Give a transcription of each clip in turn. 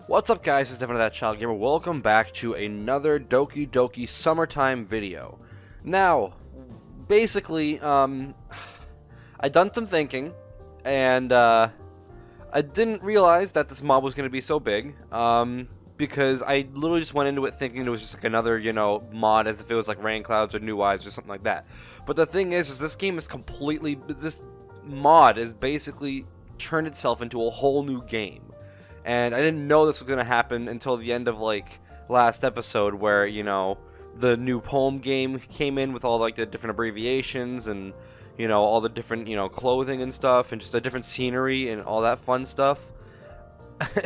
What's up guys, it's Devin of That Child Gamer. Welcome back to another Doki Doki summertime video. Now, basically, I done some thinking, and I didn't realize that this mob was going to be so big, because I literally just went into it thinking it was just like another, mod as if it was like Rain Clouds or New Wives or something like that. But the thing is this game is this mod is basically turned itself into a whole new game. And I didn't know this was going to happen until the end of, last episode where, the new poem game came in with all, the different abbreviations and, all the different, clothing and stuff and just a different scenery and all that fun stuff.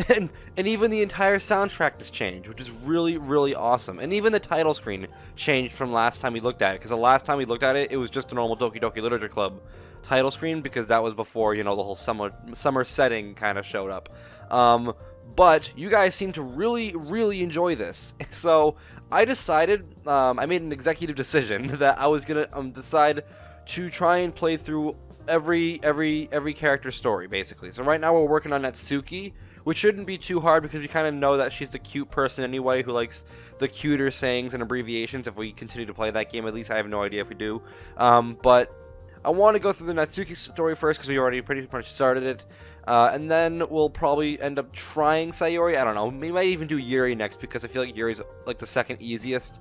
and even the entire soundtrack has changed, which is really, really awesome. And even the title screen changed from last time we looked at it, because the last time we looked at it, it was just a normal Doki Doki Literature Club title screen, because that was before, the whole summer setting kind of showed up. But you guys seem to really, really enjoy this. So I decided, I made an executive decision that I was gonna decide to try and play through every character story, basically. So right now we're working on Natsuki, which shouldn't be too hard because we kind of know that she's the cute person anyway who likes the cuter sayings and abbreviations. If we continue to play that game, at least I have no idea if we do. But I want to go through the Natsuki story first because we already pretty much started it. And then we'll probably end up trying Sayori. I don't know. We might even do Yuri next because I feel like Yuri's the second easiest.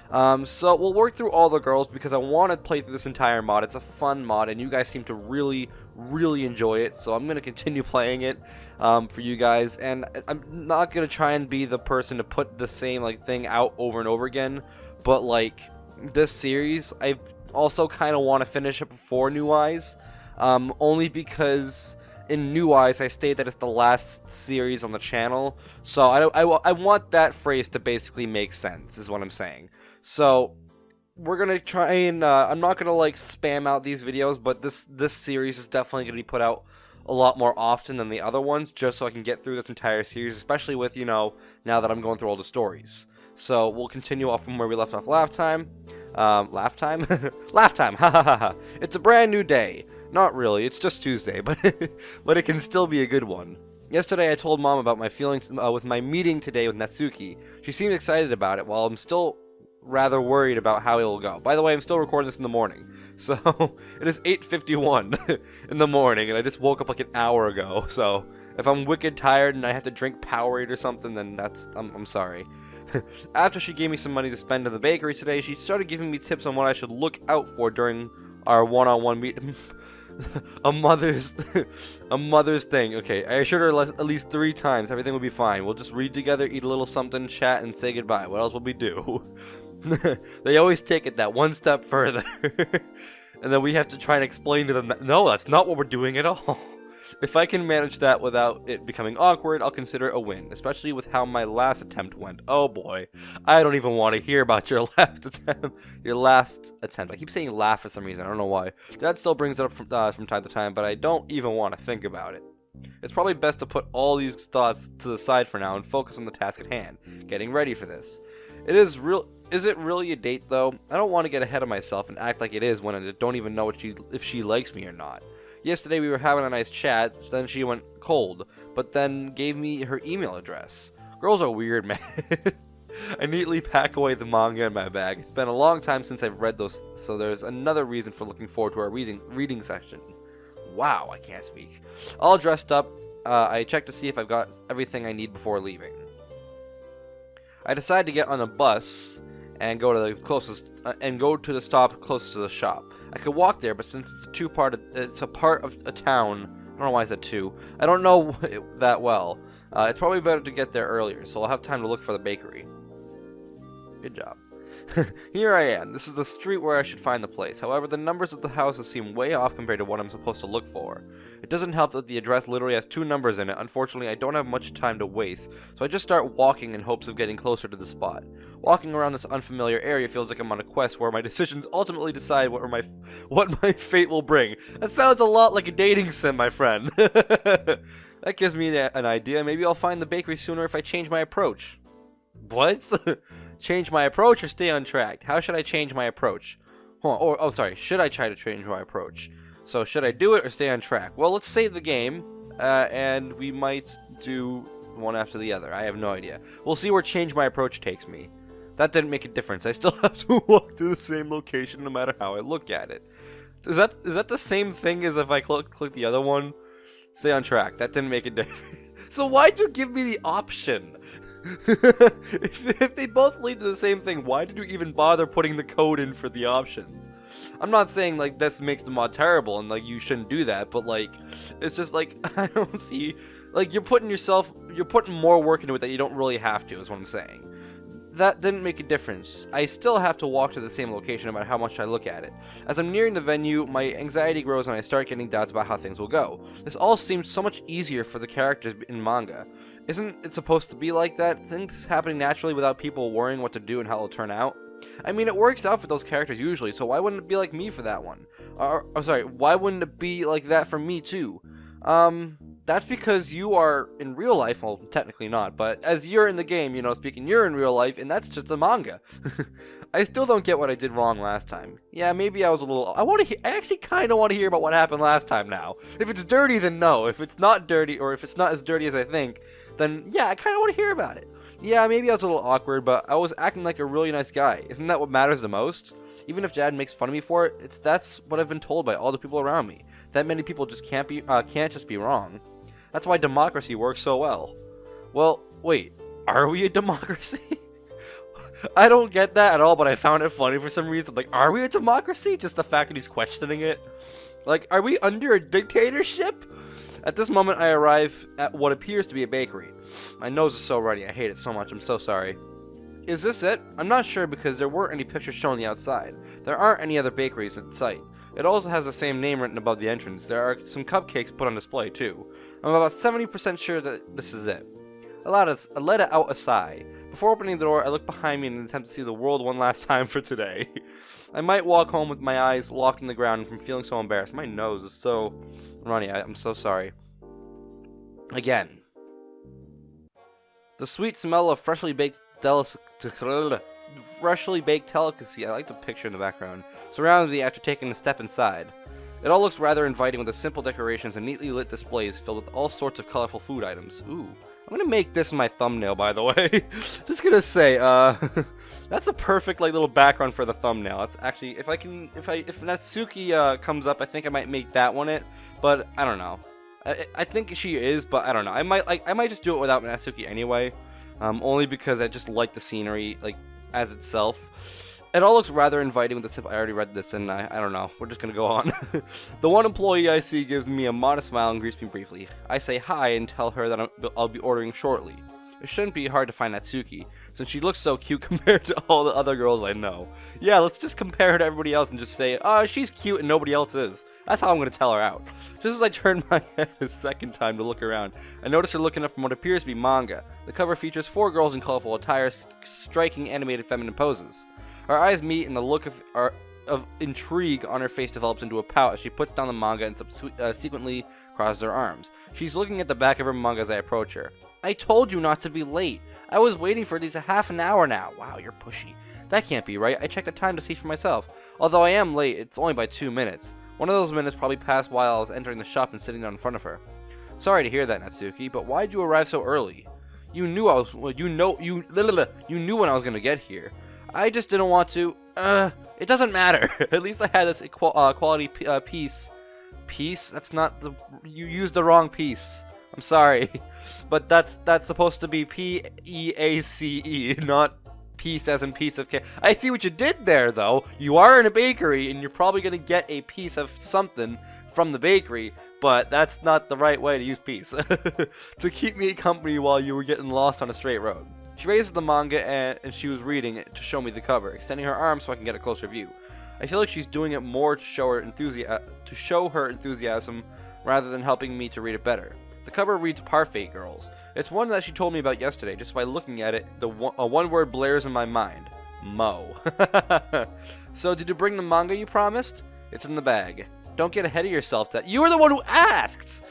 So we'll work through all the girls because I want to play through this entire mod. It's a fun mod and you guys seem to really, really enjoy it. So I'm going to continue playing it for you guys. And I'm not going to try and be the person to put the same thing out over and over again. But this series, I also kind of want to finish it before New Eyes. Only because in New Eyes, I state that it's the last series on the channel, so I want that phrase to basically make sense, is what I'm saying. So, we're gonna try and, I'm not gonna, spam out these videos, but this series is definitely gonna be put out a lot more often than the other ones, just so I can get through this entire series, especially with, now that I'm going through all the stories. So, we'll continue off from where we left off last time. Laugh time? Laugh time! Ha ha ha ha! It's a brand new day. Not really, it's just Tuesday, but but it can still be a good one. Yesterday I told Mom about my feelings with my meeting today with Natsuki. She seemed excited about it, while I'm still rather worried about how it will go. By the way, I'm still recording this in the morning. So, it is 8:51 in the morning, and I just woke up an hour ago. So, if I'm wicked tired and I have to drink Powerade or something, then I'm sorry. After she gave me some money to spend in the bakery today, she started giving me tips on what I should look out for during our one-on-one meeting. a mother's thing. Okay, I assured her at least 3 times everything will be fine. We'll just read together, eat a little something, chat, and say goodbye. What else will we do? They always take it that one step further. And then we have to try and explain to them that, no, that's not what we're doing at all. If I can manage that without it becoming awkward, I'll consider it a win, especially with how my last attempt went. Oh boy, I don't even want to hear about your last attempt. I keep saying laugh for some reason, I don't know why. Dad still brings it up from time to time, but I don't even want to think about it. It's probably best to put all these thoughts to the side for now and focus on the task at hand, getting ready for this. Is it really a date though? I don't want to get ahead of myself and act like it is when I don't even know if she likes me or not. Yesterday we were having a nice chat, then she went cold, but then gave me her email address. Girls are weird, man. I neatly pack away the manga in my bag. It's been a long time since I've read those, so there's another reason for looking forward to our reading session. Wow, I can't speak. All dressed up, I checked to see if I've got everything I need before leaving. I decided to get on a bus and go to the stop closest to the shop. I could walk there, but since it's a part of a town, I don't know why I said 2. I don't know it that well. It's probably better to get there earlier, so I'll have time to look for the bakery. Good job. Here I am. This is the street where I should find the place. However, the numbers of the houses seem way off compared to what I'm supposed to look for. It doesn't help that the address literally has 2 numbers in it. Unfortunately, I don't have much time to waste, so I just start walking in hopes of getting closer to the spot. Walking around this unfamiliar area feels like I'm on a quest where my decisions ultimately decide what my fate will bring. That sounds a lot like a dating sim, my friend. That gives me an idea. Maybe I'll find the bakery sooner if I change my approach. What? Change my approach or stay on track? How should I change my approach? Oh, sorry. Should I try to change my approach? So, should I do it or stay on track? Well, let's save the game, and we might do one after the other. I have no idea. We'll see where change my approach takes me. That didn't make a difference. I still have to walk to the same location no matter how I look at it. Is that the same thing as if I click the other one? Stay on track. That didn't make a difference. So why'd you give me the option? if they both lead to the same thing, why did you even bother putting the code in for the options? I'm not saying like this makes the mod terrible and like you shouldn't do that, but like it's just like I don't see, like you're putting more work into it that you don't really have to, is what I'm saying. That didn't make a difference. I still have to walk to the same location no matter how much I look at it. As I'm nearing the venue, my anxiety grows and I start getting doubts about how things will go. This all seems so much easier for the characters in manga. Isn't it supposed to be like that? Things happening naturally without people worrying what to do and how it'll turn out? I mean, it works out for those characters usually, so why wouldn't it be like me for that one? I'm sorry, why wouldn't it be like that for me too? That's because you are in real life, well, technically not, but as you're in the game, you know, speaking, you're in real life, and that's just a manga. I still don't get what I did wrong last time. Yeah, maybe I was a little, I actually kind of want to hear about what happened last time now. If it's dirty, then no. If it's not dirty, or if it's not as dirty as I think, then yeah, I kind of want to hear about it. Yeah, maybe I was a little awkward, but I was acting like a really nice guy. Isn't that what matters the most? Even if Dad makes fun of me for it, that's what I've been told by all the people around me. That many people just can't just be wrong. That's why democracy works so well. Well, wait, are we a democracy? I don't get that at all, but I found it funny for some reason. Like, are we a democracy? Just the fact that he's questioning it. Like, are we under a dictatorship? At this moment, I arrive at what appears to be a bakery. My nose is so runny. I hate it so much. I'm so sorry. Is this it? I'm not sure because there weren't any pictures shown on the outside. There aren't any other bakeries in sight. It also has the same name written above the entrance. There are some cupcakes put on display, too. I'm about 70% sure that this is it. I let out a sigh. Before opening the door, I look behind me in an attempt to see the world one last time for today. I might walk home with my eyes locked in the ground from feeling so embarrassed. My nose is so runny. I'm so sorry. Again. The sweet smell of freshly baked delicacy, I like the picture in the background, surrounds me after taking a step inside. It all looks rather inviting with the simple decorations and neatly lit displays filled with all sorts of colorful food items. Ooh. I'm gonna make this my thumbnail, by the way. Just gonna say, that's a perfect like little background for the thumbnail. It's actually, if Natsuki comes up, I think I might make that one it, but I don't know. I think she is, but I don't know. I might just do it without Natsuki anyway, only because I just like the scenery like as itself. It all looks rather inviting with the simple. I already read this, and I don't know. We're just gonna go on. The one employee I see gives me a modest smile and greets me briefly. I say hi and tell her that I'll be ordering shortly. It shouldn't be hard to find Natsuki, since she looks so cute compared to all the other girls I know. Yeah, let's just compare her to everybody else and just say, she's cute and nobody else is. That's how I'm gonna tell her out. Just as I turn my head a second time to look around, I notice her looking up from what appears to be manga. The cover features 4 girls in colorful attire, striking animated feminine poses. Our eyes meet, and the look of intrigue on her face develops into a pout as she puts down the manga and subsequently crosses her arms. She's looking at the back of her manga as I approach her. I told you not to be late. I was waiting for these a half an hour now. Wow, you're pushy. That can't be right. I checked the time to see for myself. Although I am late, it's only by 2 minutes. One of those minutes probably passed while I was entering the shop and sitting down in front of her. Sorry to hear that, Natsuki, but why'd you arrive so early? You knew you knew when I was gonna get here. I just didn't want to. It doesn't matter. At least I had this quality piece. Piece? That's not the. You used the wrong piece. I'm sorry, but that's supposed to be P-E-A-C-E, not piece as in piece of cake. I see what you did there, though. You are in a bakery, and you're probably gonna get a piece of something from the bakery, but that's not the right way to use piece. To keep me company while you were getting lost on a straight road. She raises the manga and she was reading it to show me the cover, extending her arm so I can get a closer view. I feel like she's doing it more to show her enthusiasm rather than helping me to read it better. The cover reads Parfait Girls. It's one that she told me about yesterday. Just by looking at it, one word blares in my mind. Mo. So did you bring the manga you promised? It's in the bag. Don't get ahead of yourself, Dad. You were the one who asked!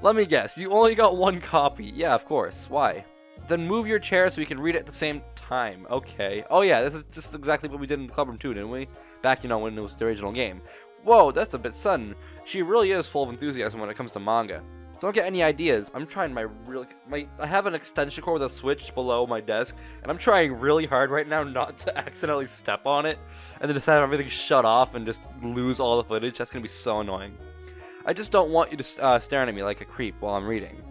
Let me guess, you only got 1 copy. Yeah, of course. Why? Then move your chair so we can read it at the same time. Okay. Oh yeah, this is just exactly what we did in the clubroom too, didn't we? Back, when it was the original game. Whoa, that's a bit sudden. She really is full of enthusiasm when it comes to manga. Don't get any ideas. I'm trying I have an extension cord with a switch below my desk, and I'm trying really hard right now not to accidentally step on it, and then just have everything shut off and just lose all the footage. That's gonna be so annoying. I just don't want you to staring at me like a creep while I'm reading.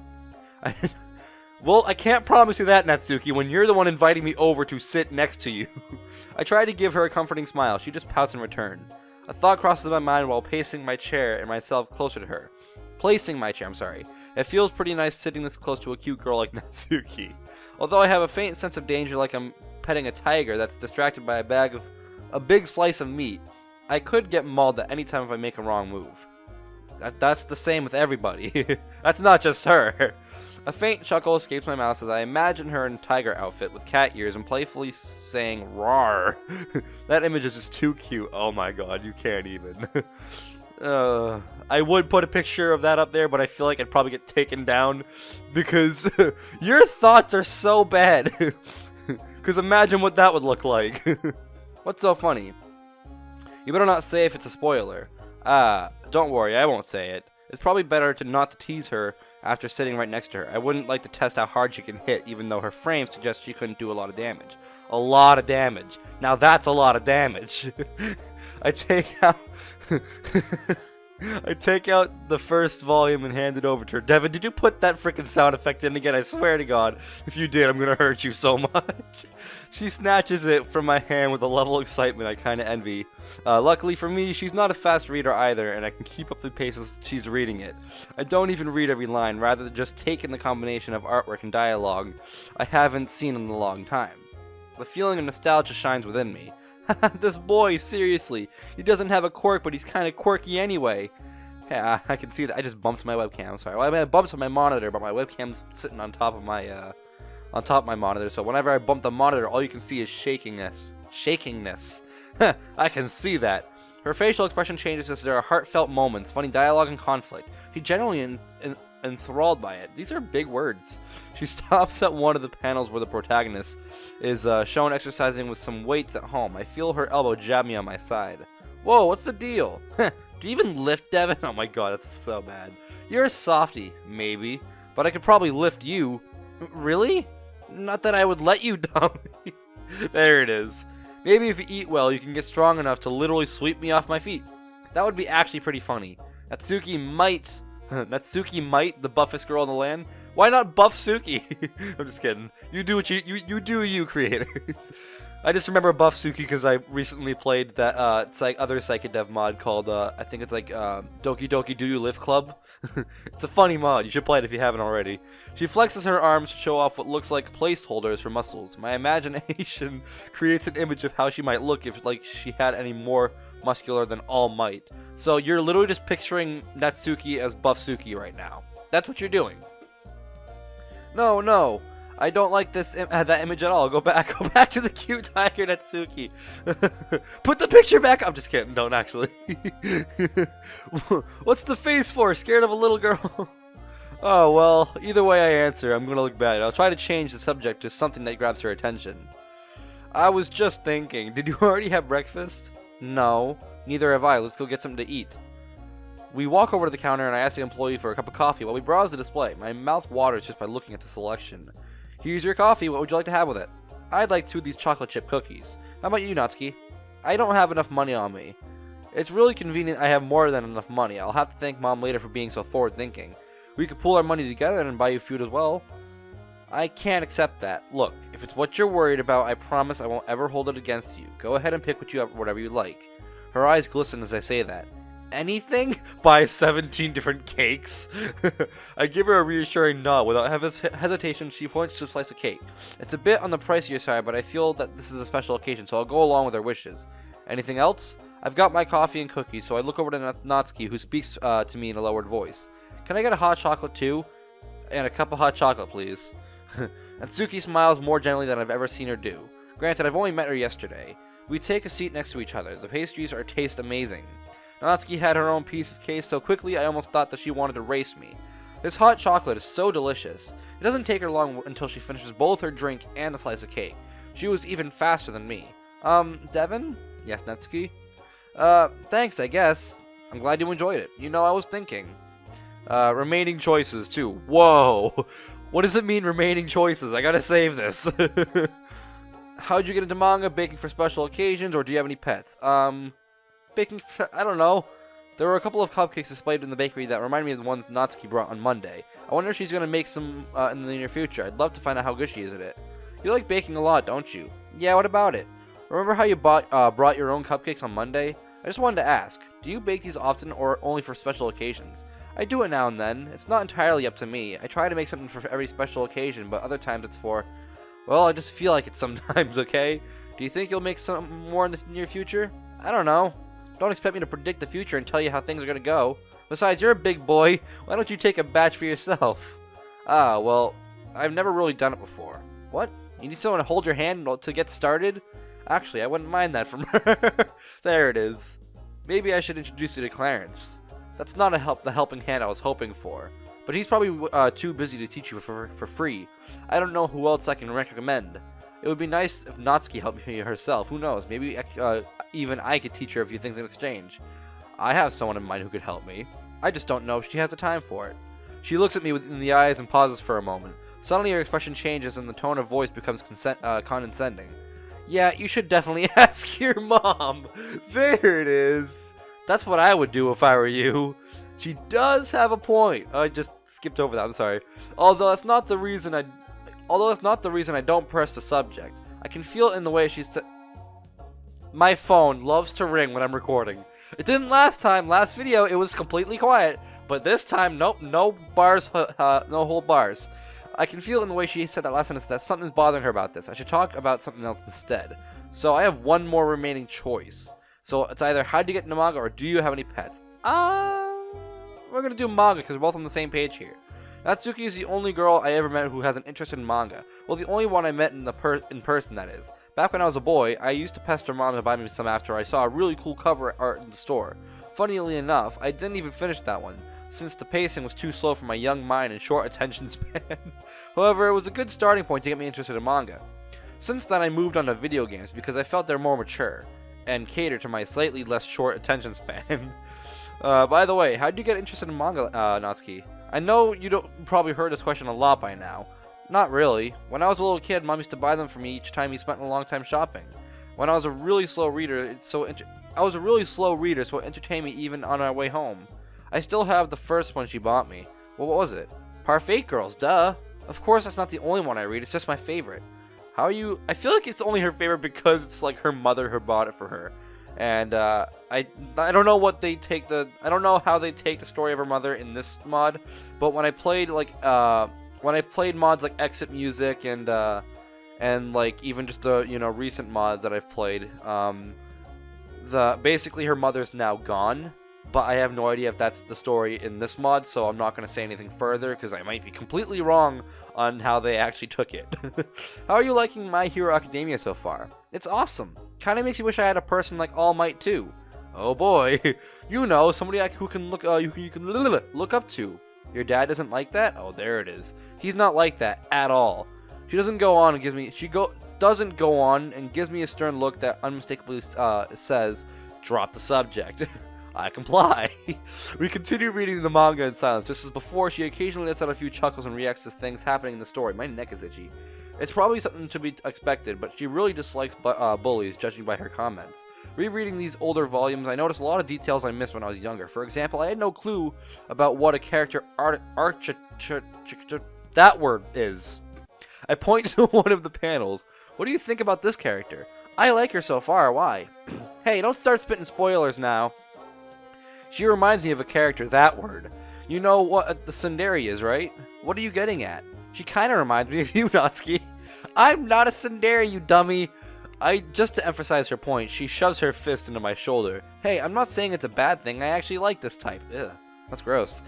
Well, I can't promise you that, Natsuki, when you're the one inviting me over to sit next to you. I try to give her a comforting smile. She just pouts in return. A thought crosses my mind while pacing my chair and myself closer to her. Placing my chair, I'm sorry. It feels pretty nice sitting this close to a cute girl like Natsuki. Although I have a faint sense of danger like I'm petting a tiger that's distracted by a big slice of meat, I could get mauled at any time if I make a wrong move. That's the same with everybody. That's not just her. A faint chuckle escapes my mouth as I imagine her in a tiger outfit with cat ears and playfully saying "Rawr." That image is just too cute. Oh my god, you can't even. I would put a picture of that up there, but I feel like I'd probably get taken down because your thoughts are so bad. Because imagine what that would look like. What's so funny? You better not say if it's a spoiler. Don't worry, I won't say it. It's probably better not to tease her after sitting right next to her. I wouldn't like to test how hard she can hit, even though her frame suggests she couldn't do a lot of damage. A lot of damage. Now that's a lot of damage. I take out the first volume and hand it over to her. Devin, did you put that freaking sound effect in again? I swear to God, if you did, I'm gonna hurt you so much. She snatches it from my hand with a level of excitement I kinda envy. Luckily for me, she's not a fast reader either, and I can keep up the pace as she's reading it. I don't even read every line, rather than just take in the combination of artwork and dialogue I haven't seen in a long time. The feeling of nostalgia shines within me. This boy, seriously. He doesn't have a quirk, but he's kind of quirky anyway. Yeah, I can see that. I just bumped my webcam. Sorry. Well, I mean, I bumped my monitor, but my webcam's sitting on top of my monitor. So whenever I bump the monitor, all you can see is shakingness. Shakingness. I can see that. Her facial expression changes as there are heartfelt moments, funny dialogue, and conflict. She generally enthralled by it. These are big words. She stops at one of the panels where the protagonist is shown exercising with some weights at home. I feel her elbow jab me on my side. Whoa, what's the deal? Do you even lift, Devin? Oh my god, that's so bad. You're a softie, maybe, but I could probably lift you. Really? Not that I would let you, dummy. There it is. Maybe if you eat well, you can get strong enough to literally sweep me off my feet. That would be actually pretty funny. Natsuki might, the buffest girl in the land. Why not buff Suki? I'm just kidding. You do what you do, you creators. I just remember Buff Suki because I recently played that other Psychodev mod called I think it's like Doki Doki Do You Lift Club. It's a funny mod. You should play it if you haven't already. She flexes her arms to show off what looks like placeholders for muscles. My imagination creates an image of how she might look if she had any more muscular than All Might. So you're literally just picturing Natsuki as Buff Suki right now. That's what you're doing. No. I don't like that image at all. Go back to the cute tiger Natsuki. Put the picture back. I'm just kidding. Don't actually. What's the face for? Scared of a little girl? Oh well. Either way I answer, I'm gonna look bad. I'll try to change the subject to something that grabs her attention. I was just thinking. Did you already have breakfast? No. Neither have I. Let's go get something to eat. We walk over to the counter and I ask the employee for a cup of coffee while we browse the display. My mouth waters just by looking at the selection. Here's your coffee. What would you like to have with it? I'd like 2 of these chocolate chip cookies. How about you, Natsuki? I don't have enough money on me. It's really convenient I have more than enough money. I'll have to thank Mom later for being so forward-thinking. We could pool our money together and buy you food as well. I can't accept that. Look, if it's what you're worried about, I promise I won't ever hold it against you. Go ahead and pick whatever you like. Her eyes glisten as I say that. Anything? Buy 17 different cakes? I give her a reassuring nod. Without hesitation, she points to a slice of cake. It's a bit on the pricier side, but I feel that this is a special occasion, so I'll go along with her wishes. Anything else? I've got my coffee and cookies, so I look over to Natsuki, who speaks to me in a lowered voice. Can I get a hot chocolate too? And a cup of hot chocolate, please. Natsuki smiles more gently than I've ever seen her do. Granted, I've only met her yesterday. We take a seat next to each other. The pastries taste amazing. Natsuki had her own piece of cake so quickly I almost thought that she wanted to race me. This hot chocolate is so delicious. It doesn't take her long until she finishes both her drink and a slice of cake. She was even faster than me. Devin? Yes, Natsuki? Thanks, I guess. I'm glad you enjoyed it. You know, I was thinking. Remaining choices, too. Whoa! What does it mean, remaining choices? I gotta save this. How'd you get into manga? Baking for special occasions, or do you have any pets? Baking for, I don't know. There were a couple of cupcakes displayed in the bakery that remind me of the ones Natsuki brought on Monday. I wonder if she's gonna make some in the near future. I'd love to find out how good she is at it. You like baking a lot, don't you? Yeah, what about it? Remember how you brought your own cupcakes on Monday? I just wanted to ask, do you bake these often or only for special occasions? I do it now and then. It's not entirely up to me. I try to make something for every special occasion, but other times it's for, well, I just feel like it sometimes, okay? Do you think you'll make some more in the near future? I don't know. Don't expect me to predict the future and tell you how things are gonna go. Besides, you're a big boy. Why don't you take a batch for yourself? Ah, well, I've never really done it before. What? You need someone to hold your hand to get started? Actually, I wouldn't mind that from her. There it is. Maybe I should introduce you to Clarence. That's not the helping hand I was hoping for. But he's probably too busy to teach you for free. I don't know who else I can recommend. It would be nice if Natsuki helped me herself. Who knows? Maybe even I could teach her a few things in exchange. I have someone in mind who could help me. I just don't know if she has the time for it. She looks at me in the eyes and pauses for a moment. Suddenly her expression changes and the tone of voice becomes condescending. Yeah, you should definitely ask your mom. There it is. That's what I would do if I were you. She does have a point. I just skipped over that. I'm sorry. Although that's not the reason I don't press the subject. I can feel it in the way she said. My phone loves to ring when I'm recording. It didn't last time. Last video it was completely quiet, but this time, nope, no bars, no whole bars. I can feel it in the way she said that last sentence that something's bothering her about this. I should talk about something else instead. So I have one more remaining choice. So it's either how do you get into manga or do you have any pets? We're gonna do manga because we're both on the same page here. Natsuki is the only girl I ever met who has an interest in manga. Well, the only one I met in person, that is. Back when I was a boy, I used to pester mom to buy me some after I saw a really cool cover art in the store. Funnily enough, I didn't even finish that one, since the pacing was too slow for my young mind and short attention span. However, it was a good starting point to get me interested in manga. Since then, I moved on to video games because I felt they're more mature and cater to my slightly less short attention span. By the way, how did you get interested in manga, Natsuki? I know you probably heard this question a lot by now. Not really. When I was a little kid, Mom used to buy them for me each time we spent a long time shopping. When I was a really slow reader, so it entertained me even on our way home. I still have the first one she bought me. Well, what was it? Parfait Girls, duh. Of course, that's not the only one I read. It's just my favorite. How are you? I feel like it's only her favorite because it's like her mother who bought it for her. And I don't know what they take I don't know how they take the story of her mother in this mod, but when I played mods like Exit Music and like even just the recent mods that I've played, basically her mother's now gone, but I have no idea if that's the story in this mod, so I'm not going to say anything further because I might be completely wrong on how they actually took it. How are you liking My Hero Academia so far? It's awesome. Kind of makes you wish I had a person like All Might too. Oh boy, somebody who can look up to. Your dad doesn't like that? Oh, there it is. He's not like that at all. She doesn't go on and gives me a stern look that unmistakably says, "Drop the subject." I comply. We continue reading the manga in silence. Just as before, she occasionally lets out a few chuckles and reacts to things happening in the story. My neck is itchy. It's probably something to be expected, but she really dislikes bullies, judging by her comments. Rereading these older volumes, I noticed a lot of details I missed when I was younger. For example, I had no clue about what a character that word is. I point to one of the panels. What do you think about this character? I like her so far. Why? Hey, don't start spitting spoilers now. She reminds me of a character, that word. You know what the tsundere is, right? What are you getting at? She kind of reminds me of you, Natsuki. I'm not a tsundere, you dummy. Just to emphasize her point, she shoves her fist into my shoulder. Hey, I'm not saying it's a bad thing. I actually like this type. Ugh, that's gross.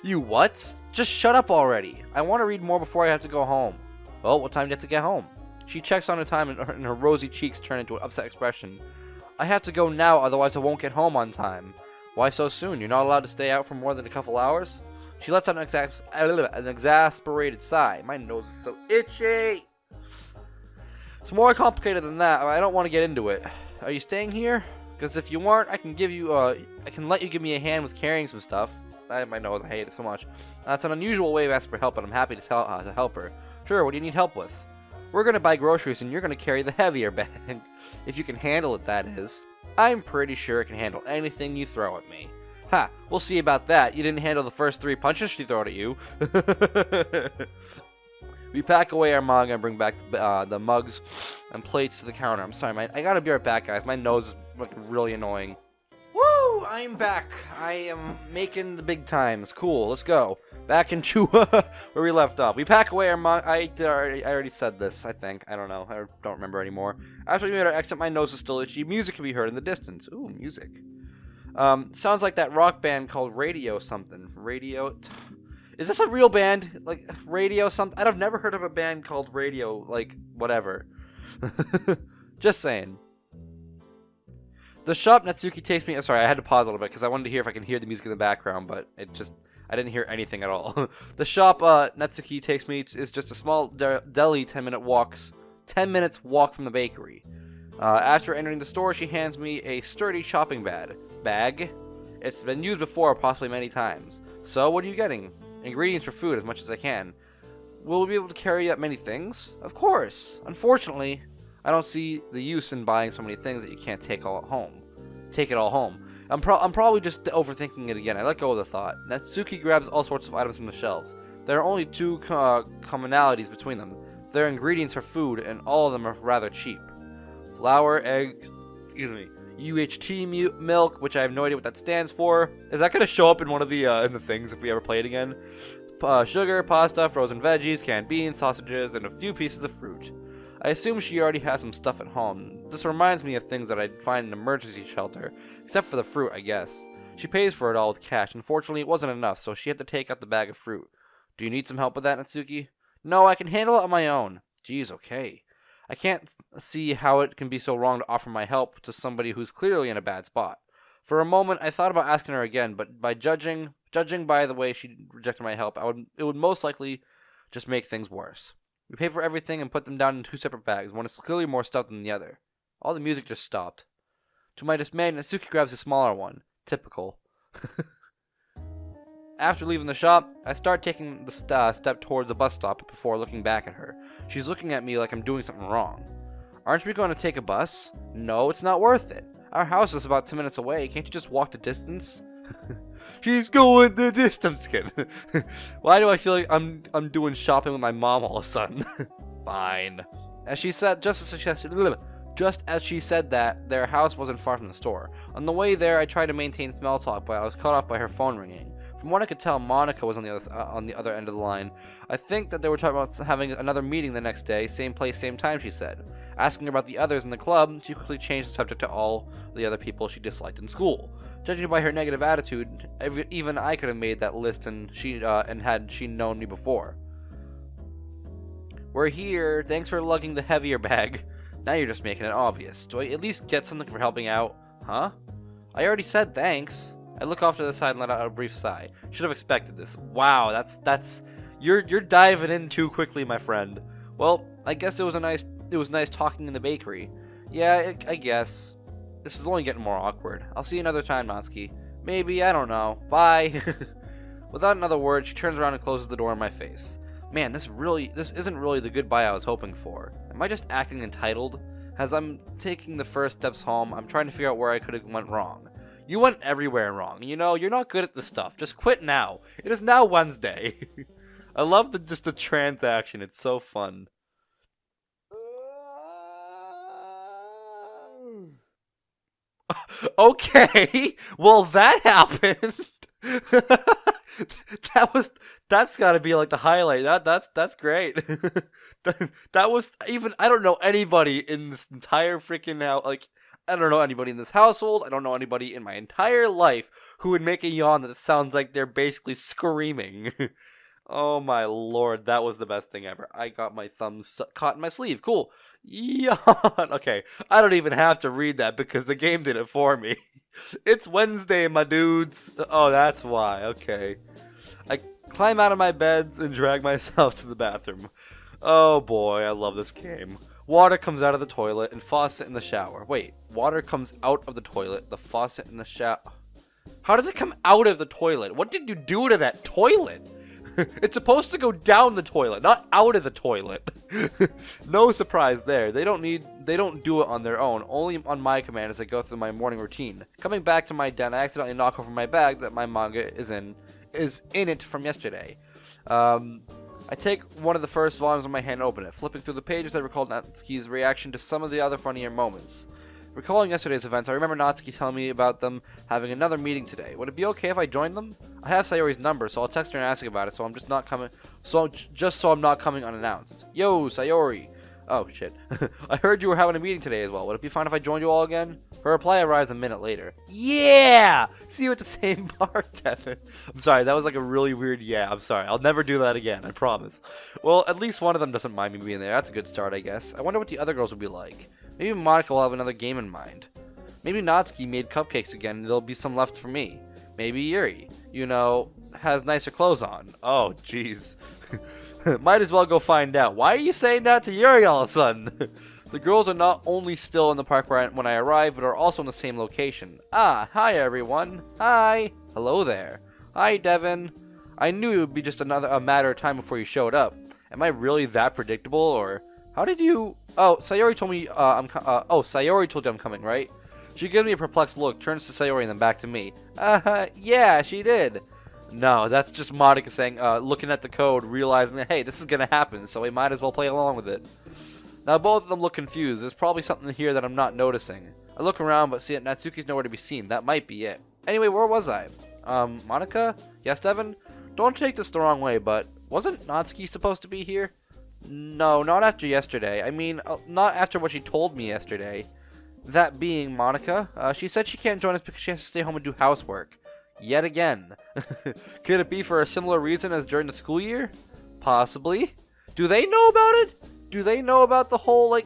You what? Just shut up already. I want to read more before I have to go home. Well, what time do you have to get home? She checks on her time and her rosy cheeks turn into an upset expression. I have to go now, otherwise I won't get home on time. Why so soon? You're not allowed to stay out for more than a couple hours? She lets out an exasperated sigh. My nose is so itchy. It's more complicated than that. I don't want to get into it. Are you staying here? Because if you aren't, I can give you, I can let you give me a hand with carrying some stuff. I have my nose, I hate it so much. That's an unusual way of asking for help, but I'm happy to help her. Sure, what do you need help with? We're gonna buy groceries and you're gonna carry the heavier bag. If you can handle it, that is. I'm pretty sure it can handle anything you throw at me. Ha, we'll see about that. You didn't handle the first 3 punches she threw at you. We pack away our manga and bring back the mugs and plates to the counter. I'm sorry, I gotta be right back, guys. My nose is really annoying. Woo! I'm back. I am making the big times. Cool, let's go. Back into where we left off. We pack away our manga. I already said this, I think. I don't know. I don't remember anymore. After we made our exit, my nose is still itchy. Music can be heard in the distance. Ooh, music. Sounds like that rock band called Radio something. Radio... Is this a real band? Like, Radio something? I've never heard of a band called Radio, like, whatever. Just saying. The shop Natsuki takes me... Sorry, I had to pause a little bit because I wanted to hear if I can hear the music in the background, but it just... I didn't hear anything at all. The shop Natsuki takes me is just a small deli 10 minutes walk from the bakery. After entering the store, she hands me a sturdy shopping bag. It's been used before, possibly many times. So, what are you getting? Ingredients for food, as much as I can. Will we be able to carry that many things? Of course. Unfortunately, I don't see the use in buying so many things that you can't take it all home. I'm probably just overthinking it again. I let go of the thought. Natsuki grabs all sorts of items from the shelves. There are only 2 commonalities between them. They're ingredients for food, and all of them are rather cheap. Flour, eggs, UHT milk, which I have no idea what that stands for. Is that going to show up in one of the in the things if we ever play it again? Sugar, pasta, frozen veggies, canned beans, sausages, and a few pieces of fruit. I assume she already has some stuff at home. This reminds me of things that I'd find in an emergency shelter, except for the fruit, I guess. She pays for it all with cash. Unfortunately, it wasn't enough, so she had to take out the bag of fruit. Do you need some help with that, Natsuki? No, I can handle it on my own. Geez, okay. I can't see how it can be so wrong to offer my help to somebody who's clearly in a bad spot. For a moment, I thought about asking her again, but by judging by the way she rejected my help, it would most likely just make things worse. We pay for everything and put them down in 2 separate bags. One is clearly more stuff than the other. All the music just stopped. To my dismay, Natsuki grabs a smaller one. Typical. After leaving the shop, I start taking the step towards the bus stop before looking back at her. She's looking at me like I'm doing something wrong. Aren't we going to take a bus? No, it's not worth it. Our house is about 2 minutes away. Can't you just walk the distance? She's going the distance, kid. Why do I feel like I'm doing shopping with my mom all of a sudden? Fine. As she said, just as she said that, their house wasn't far from the store. On the way there, I tried to maintain small talk, but I was cut off by her phone ringing. From what I could tell, Monica was on the other end of the line. I think that they were talking about having another meeting the next day, same place, same time, she said. Asking about the others in the club, she quickly changed the subject to all the other people she disliked in school. Judging by her negative attitude, even I could have made that list and had she known me before. We're here. Thanks for lugging the heavier bag. Now you're just making it obvious. Do I at least get something for helping out? Huh? I already said thanks. I look off to the side and let out a brief sigh. Should have expected this. Wow, that's you're diving in too quickly, my friend. Well, I guess it was nice talking in the bakery. Yeah, I guess. This is only getting more awkward. I'll see you another time, Natsuki. Maybe, I don't know. Bye. Without another word, she turns around and closes the door in my face. Man, this isn't really the goodbye I was hoping for. Am I just acting entitled? As I'm taking the first steps home, I'm trying to figure out where I could have went wrong. You went everywhere wrong. You know, you're not good at this stuff. Just quit now. It is now Wednesday. I love the transaction. It's so fun. Okay. Well, that happened. That's got to be like the highlight. That's great. that was even I don't know anybody in this entire freaking house. Like I don't know anybody in this household. I don't know anybody in my entire life who would make a yawn that sounds like they're basically screaming. Oh my lord, that was the best thing ever. I got my thumbs caught in my sleeve. Cool. Yawn. Okay, I don't even have to read that because the game did it for me. It's Wednesday, my dudes. Oh, that's why. Okay. I climb out of my beds and drag myself to the bathroom. Oh boy, I love this game. Water comes out of the toilet and faucet in the shower. Wait, water comes out of the toilet, the faucet in the shower. How does it come out of the toilet? What did you do to that toilet? It's supposed to go down the toilet, not out of the toilet. No surprise there. They don't do it on their own, only on my command as I go through my morning routine. Coming back to my den, I accidentally knock over my bag that my manga is in it from yesterday. I take one of the first volumes in my hand and open it. Flipping through the pages, I recall Natsuki's reaction to some of the other funnier moments. Recalling yesterday's events, I remember Natsuki telling me about them having another meeting today. Would it be okay if I joined them? I have Sayori's number, so I'll text her and ask about it. So I'm just not coming. So I'm not coming unannounced. Yo, Sayori. Oh shit. I heard you were having a meeting today as well. Would it be fine if I joined you all again? Her reply arrives a minute later. Yeah! See you at the same bar, Devin. I'm sorry, that was like a really weird yeah. I'm sorry. I'll never do that again, I promise. Well, at least one of them doesn't mind me being there. That's a good start, I guess. I wonder what the other girls will be like. Maybe Monika will have another game in mind. Maybe Natsuki made cupcakes again and there'll be some left for me. Maybe Yuri, has nicer clothes on. Oh, jeez. Might as well go find out. Why are you saying that to Yuri all of a sudden? The girls are not only still in the park when I arrive, but are also in the same location. Ah, hi everyone. Hi. Hello there. Hi, Devin. I knew it would be just a matter of time before you showed up. Am I really that predictable, or how did you? Oh, Sayori told me Sayori told you I'm coming, right? She gives me a perplexed look, turns to Sayori and then back to me. Yeah, she did. No, that's just Monika saying, looking at the code, realizing that, hey, this is gonna happen, so we might as well play along with it. Now both of them look confused. There's probably something here that I'm not noticing. I look around, but see that Natsuki's nowhere to be seen. That might be it. Anyway, where was I? Monika? Yes, Devin? Don't take this the wrong way, but wasn't Natsuki supposed to be here? No, not after yesterday. I mean, not after what she told me yesterday. That being Monika. She said she can't join us because she has to stay home and do housework. Yet again. Could it be for a similar reason as during the school year? Possibly. Do they know about it? Do they know about the whole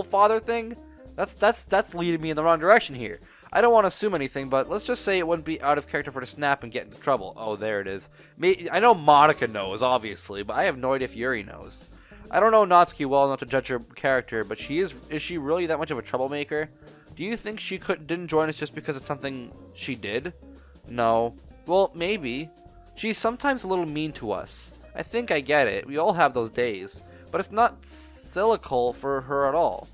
father thing? That's leading me in the wrong direction here. I don't want to assume anything, but let's just say it wouldn't be out of character for her to snap and get into trouble. Oh, there it is. I know Monika knows, obviously, but I have no idea if Yuri knows. I don't know Natsuki well enough to judge her character, but is she really that much of a troublemaker? Do you think she didn't join us just because it's something she did? No. Well, maybe. She's sometimes a little mean to us. I think I get it. We all have those days. But it's not cynical for her at all.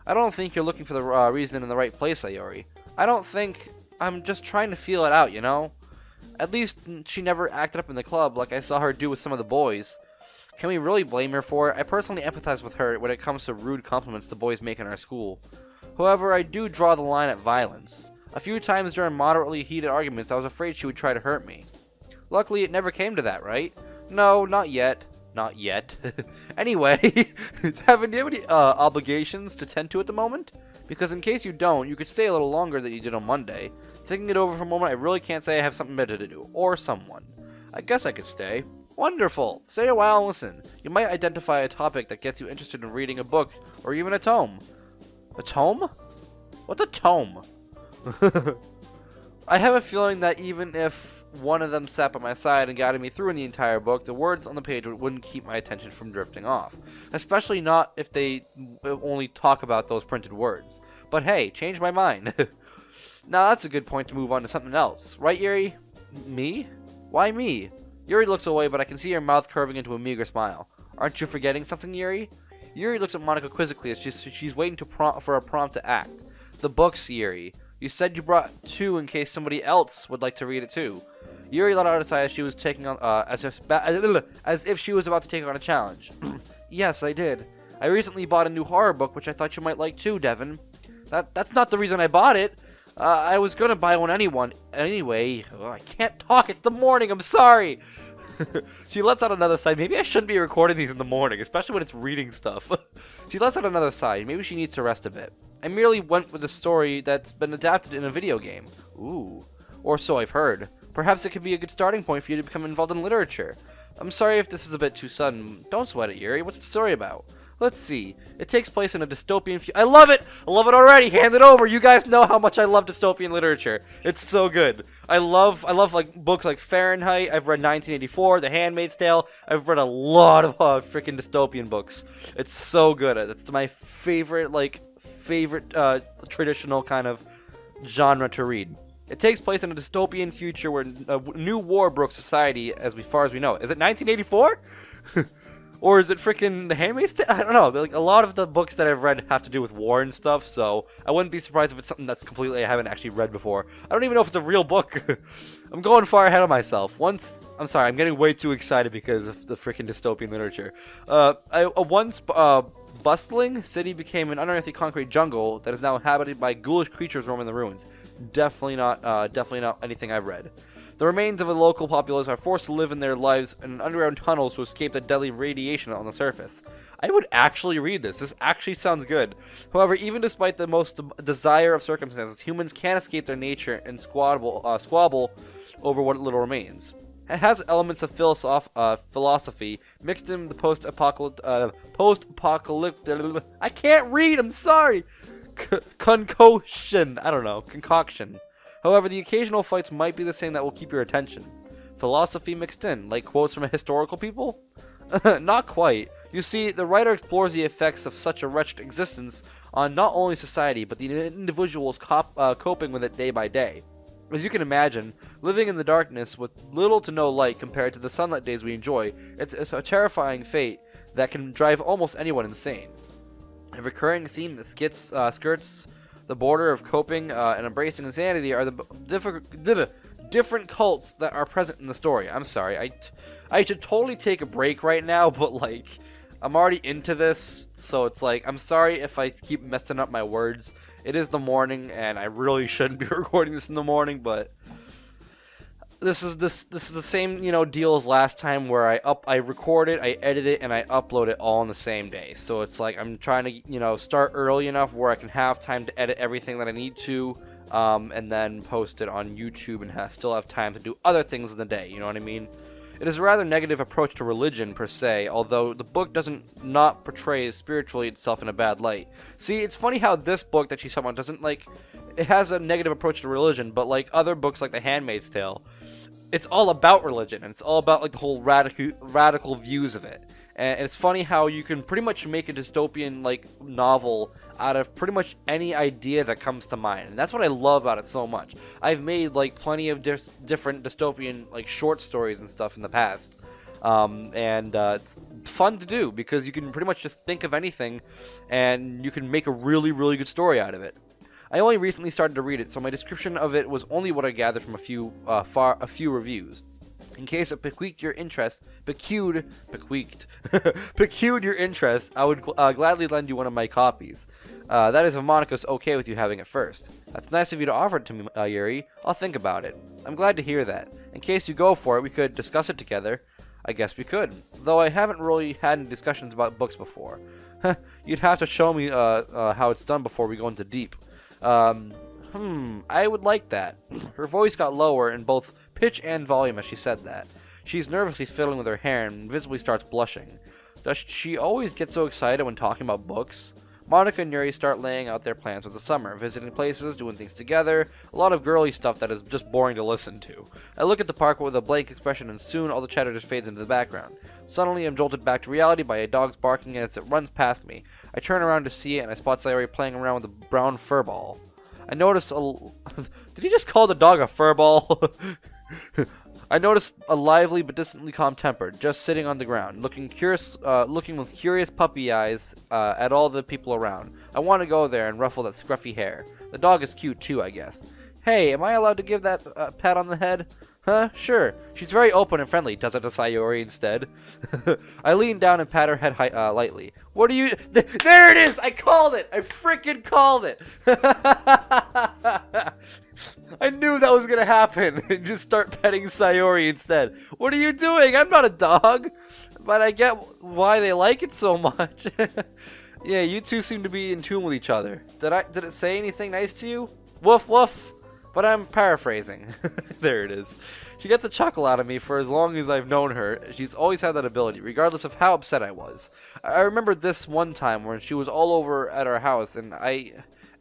I don't think you're looking for the reason in the right place, Sayori. I'm just trying to feel it out, At least she never acted up in the club like I saw her do with some of the boys. Can we really blame her for it? I personally empathize with her when it comes to rude compliments the boys make in our school. However, I do draw the line at violence. A few times during moderately heated arguments, I was afraid she would try to hurt me. Luckily, it never came to that, right? No, not yet. Not yet. Anyway, Devin, do you have any obligations to tend to at the moment? Because in case you don't, you could stay a little longer than you did on Monday. Thinking it over for a moment, I really can't say I have something better to do. Or someone. I guess I could stay. Wonderful! Stay a while and listen. You might identify a topic that gets you interested in reading a book, or even a tome. A tome? What's a tome? I have a feeling that even if one of them sat by my side and guided me through in the entire book, the words on the page wouldn't keep my attention from drifting off. Especially not if they only talk about those printed words. But hey, change my mind. Now that's a good point to move on to something else. Right, Yuri? Me? Why me? Yuri looks away, but I can see her mouth curving into a meager smile. Aren't you forgetting something, Yuri? Yuri looks at Monika quizzically as she's waiting for a prompt to act. The books, Yuri. You said you brought 2 in case somebody else would like to read it too. Yuri let out a sigh as she was taking on, as if she was about to take on a challenge. Yes, I did. I recently bought a new horror book, which I thought you might like too, Devin. That's not the reason I bought it. I was gonna buy one anyway. Oh, I can't talk. It's the morning. I'm sorry. She lets out another sigh. Maybe I shouldn't be recording these in the morning, especially when it's reading stuff. She lets out another sigh. Maybe she needs to rest a bit. I merely went with a story that's been adapted in a video game. Ooh. Or so I've heard. Perhaps it could be a good starting point for you to become involved in literature. I'm sorry if this is a bit too sudden. Don't sweat it, Yuri. What's the story about? Let's see. It takes place in a dystopian I love it! I love it already! Hand it over! You guys know how much I love dystopian literature. It's so good. I love like books like Fahrenheit. I've read 1984, The Handmaid's Tale. I've read a lot of freaking dystopian books. It's so good. It's my favorite traditional kind of genre to read. It takes place in a dystopian future where a new war broke society as far as we know. Is it 1984? Or is it freaking The Handmaid's Tale? I don't know. Like, a lot of the books that I've read have to do with war and stuff, so I wouldn't be surprised if it's something that's completely I haven't actually read before. I don't even know if it's a real book. I'm going far ahead of myself. I'm sorry, I'm getting way too excited because of the freaking dystopian literature. Once bustling city became an unearthly concrete jungle that is now inhabited by ghoulish creatures roaming the ruins. Definitely not anything I've read. The remains of a local populace are forced to live in their lives in underground tunnels to escape the deadly radiation on the surface. I would actually read this. This actually sounds good. However, even despite the most desire of circumstances, humans can't escape their nature and squabble over what little remains. It has elements of philosophy mixed in the post-apocalyptic. I can't read. I'm sorry. Concoction. I don't know. Concoction. However, the occasional fights might be the same that will keep your attention. Philosophy mixed in, like quotes from historical people? Not quite. You see, the writer explores the effects of such a wretched existence on not only society, but the individuals coping with it day by day. As you can imagine, living in the darkness with little to no light compared to the sunlit days we enjoy, it's a terrifying fate that can drive almost anyone insane. A recurring theme that skirts the border of coping and embracing insanity are the different cults that are present in the story. I'm sorry, I should totally take a break right now, but like, I'm already into this, so it's like, I'm sorry if I keep messing up my words. It is the morning, and I really shouldn't be recording this in the morning, but this is the same, deal as last time where I record it, I edit it, and I upload it all on the same day. So it's like I'm trying to, start early enough where I can have time to edit everything that I need to, and then post it on YouTube and still have time to do other things in the day, you know what I mean? It is a rather negative approach to religion, per se, although the book doesn't not portray spiritually itself in a bad light. See, it's funny how this book that she's talking about doesn't, it has a negative approach to religion, but like other books like The Handmaid's Tale, it's all about religion, and it's all about like the whole radical views of it. And it's funny how you can pretty much make a dystopian novel out of pretty much any idea that comes to mind, and that's what I love about it so much. I've made plenty of different dystopian short stories and stuff in the past, and it's fun to do because you can pretty much just think of anything, and you can make a really good story out of it. I only recently started to read it, so my description of it was only what I gathered from a few reviews. In case it piqued your interest, I would gladly lend you one of my copies. That is if Monica's okay with you having it first. That's nice of you to offer it to me, Yuri. I'll think about it. I'm glad to hear that. In case you go for it, we could discuss it together. I guess we could. Though I haven't really had any discussions about books before. You'd have to show me how it's done before we go into deep. I would like that. Her voice got lower in both pitch and volume as she said that. She's nervously fiddling with her hair and visibly starts blushing. Does she always get so excited when talking about books? Monica and Yuri start laying out their plans for the summer, visiting places, doing things together, a lot of girly stuff that is just boring to listen to. I look at the park with a blank expression, and soon all the chatter just fades into the background. Suddenly I'm jolted back to reality by a dog's barking as it runs past me. I turn around to see it, and I spot Sayori playing around with a brown fur ball. I notice Did he just call the dog a fur ball? I noticed a lively but distantly calm-tempered, just sitting on the ground, looking with curious puppy eyes at all the people around. I want to go there and ruffle that scruffy hair. The dog is cute too, I guess. Hey, am I allowed to give that pat on the head? Huh? Sure. She's very open and friendly. Does it to Sayori instead? I lean down and pat her head lightly. What are you... There it is! I called it! I freaking called it! I knew that was gonna happen. Just start petting Sayori instead. What are you doing? I'm not a dog. But I get why they like it so much. Yeah, you two seem to be in tune with each other. Did it say anything nice to you? Woof woof. But I'm paraphrasing. There it is. She gets a chuckle out of me for as long as I've known her. She's always had that ability, regardless of how upset I was. I remember this one time when she was all over at our house, and I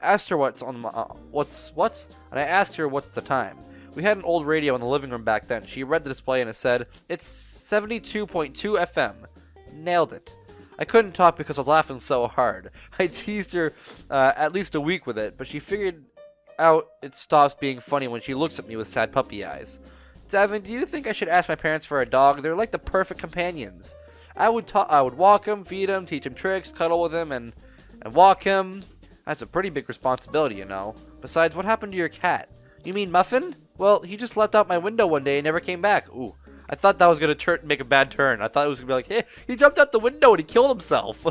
asked her and I asked her what's the time. We had an old radio in the living room back then. She read the display and it said, "It's 72.2 FM. Nailed it. I couldn't talk because I was laughing so hard. I teased her at least a week with it, but she figured out it stops being funny when she looks at me with sad puppy eyes. Devin, do you think I should ask my parents for a dog? They're like the perfect companions. I would walk him, feed him, teach him tricks, cuddle with him, and walk him. That's a pretty big responsibility, you know. Besides, what happened to your cat? You mean Muffin? Well, he just leapt out my window one day and never came back. Ooh. I thought that was going to make a bad turn. I thought it was going to be like, hey, he jumped out the window and he killed himself.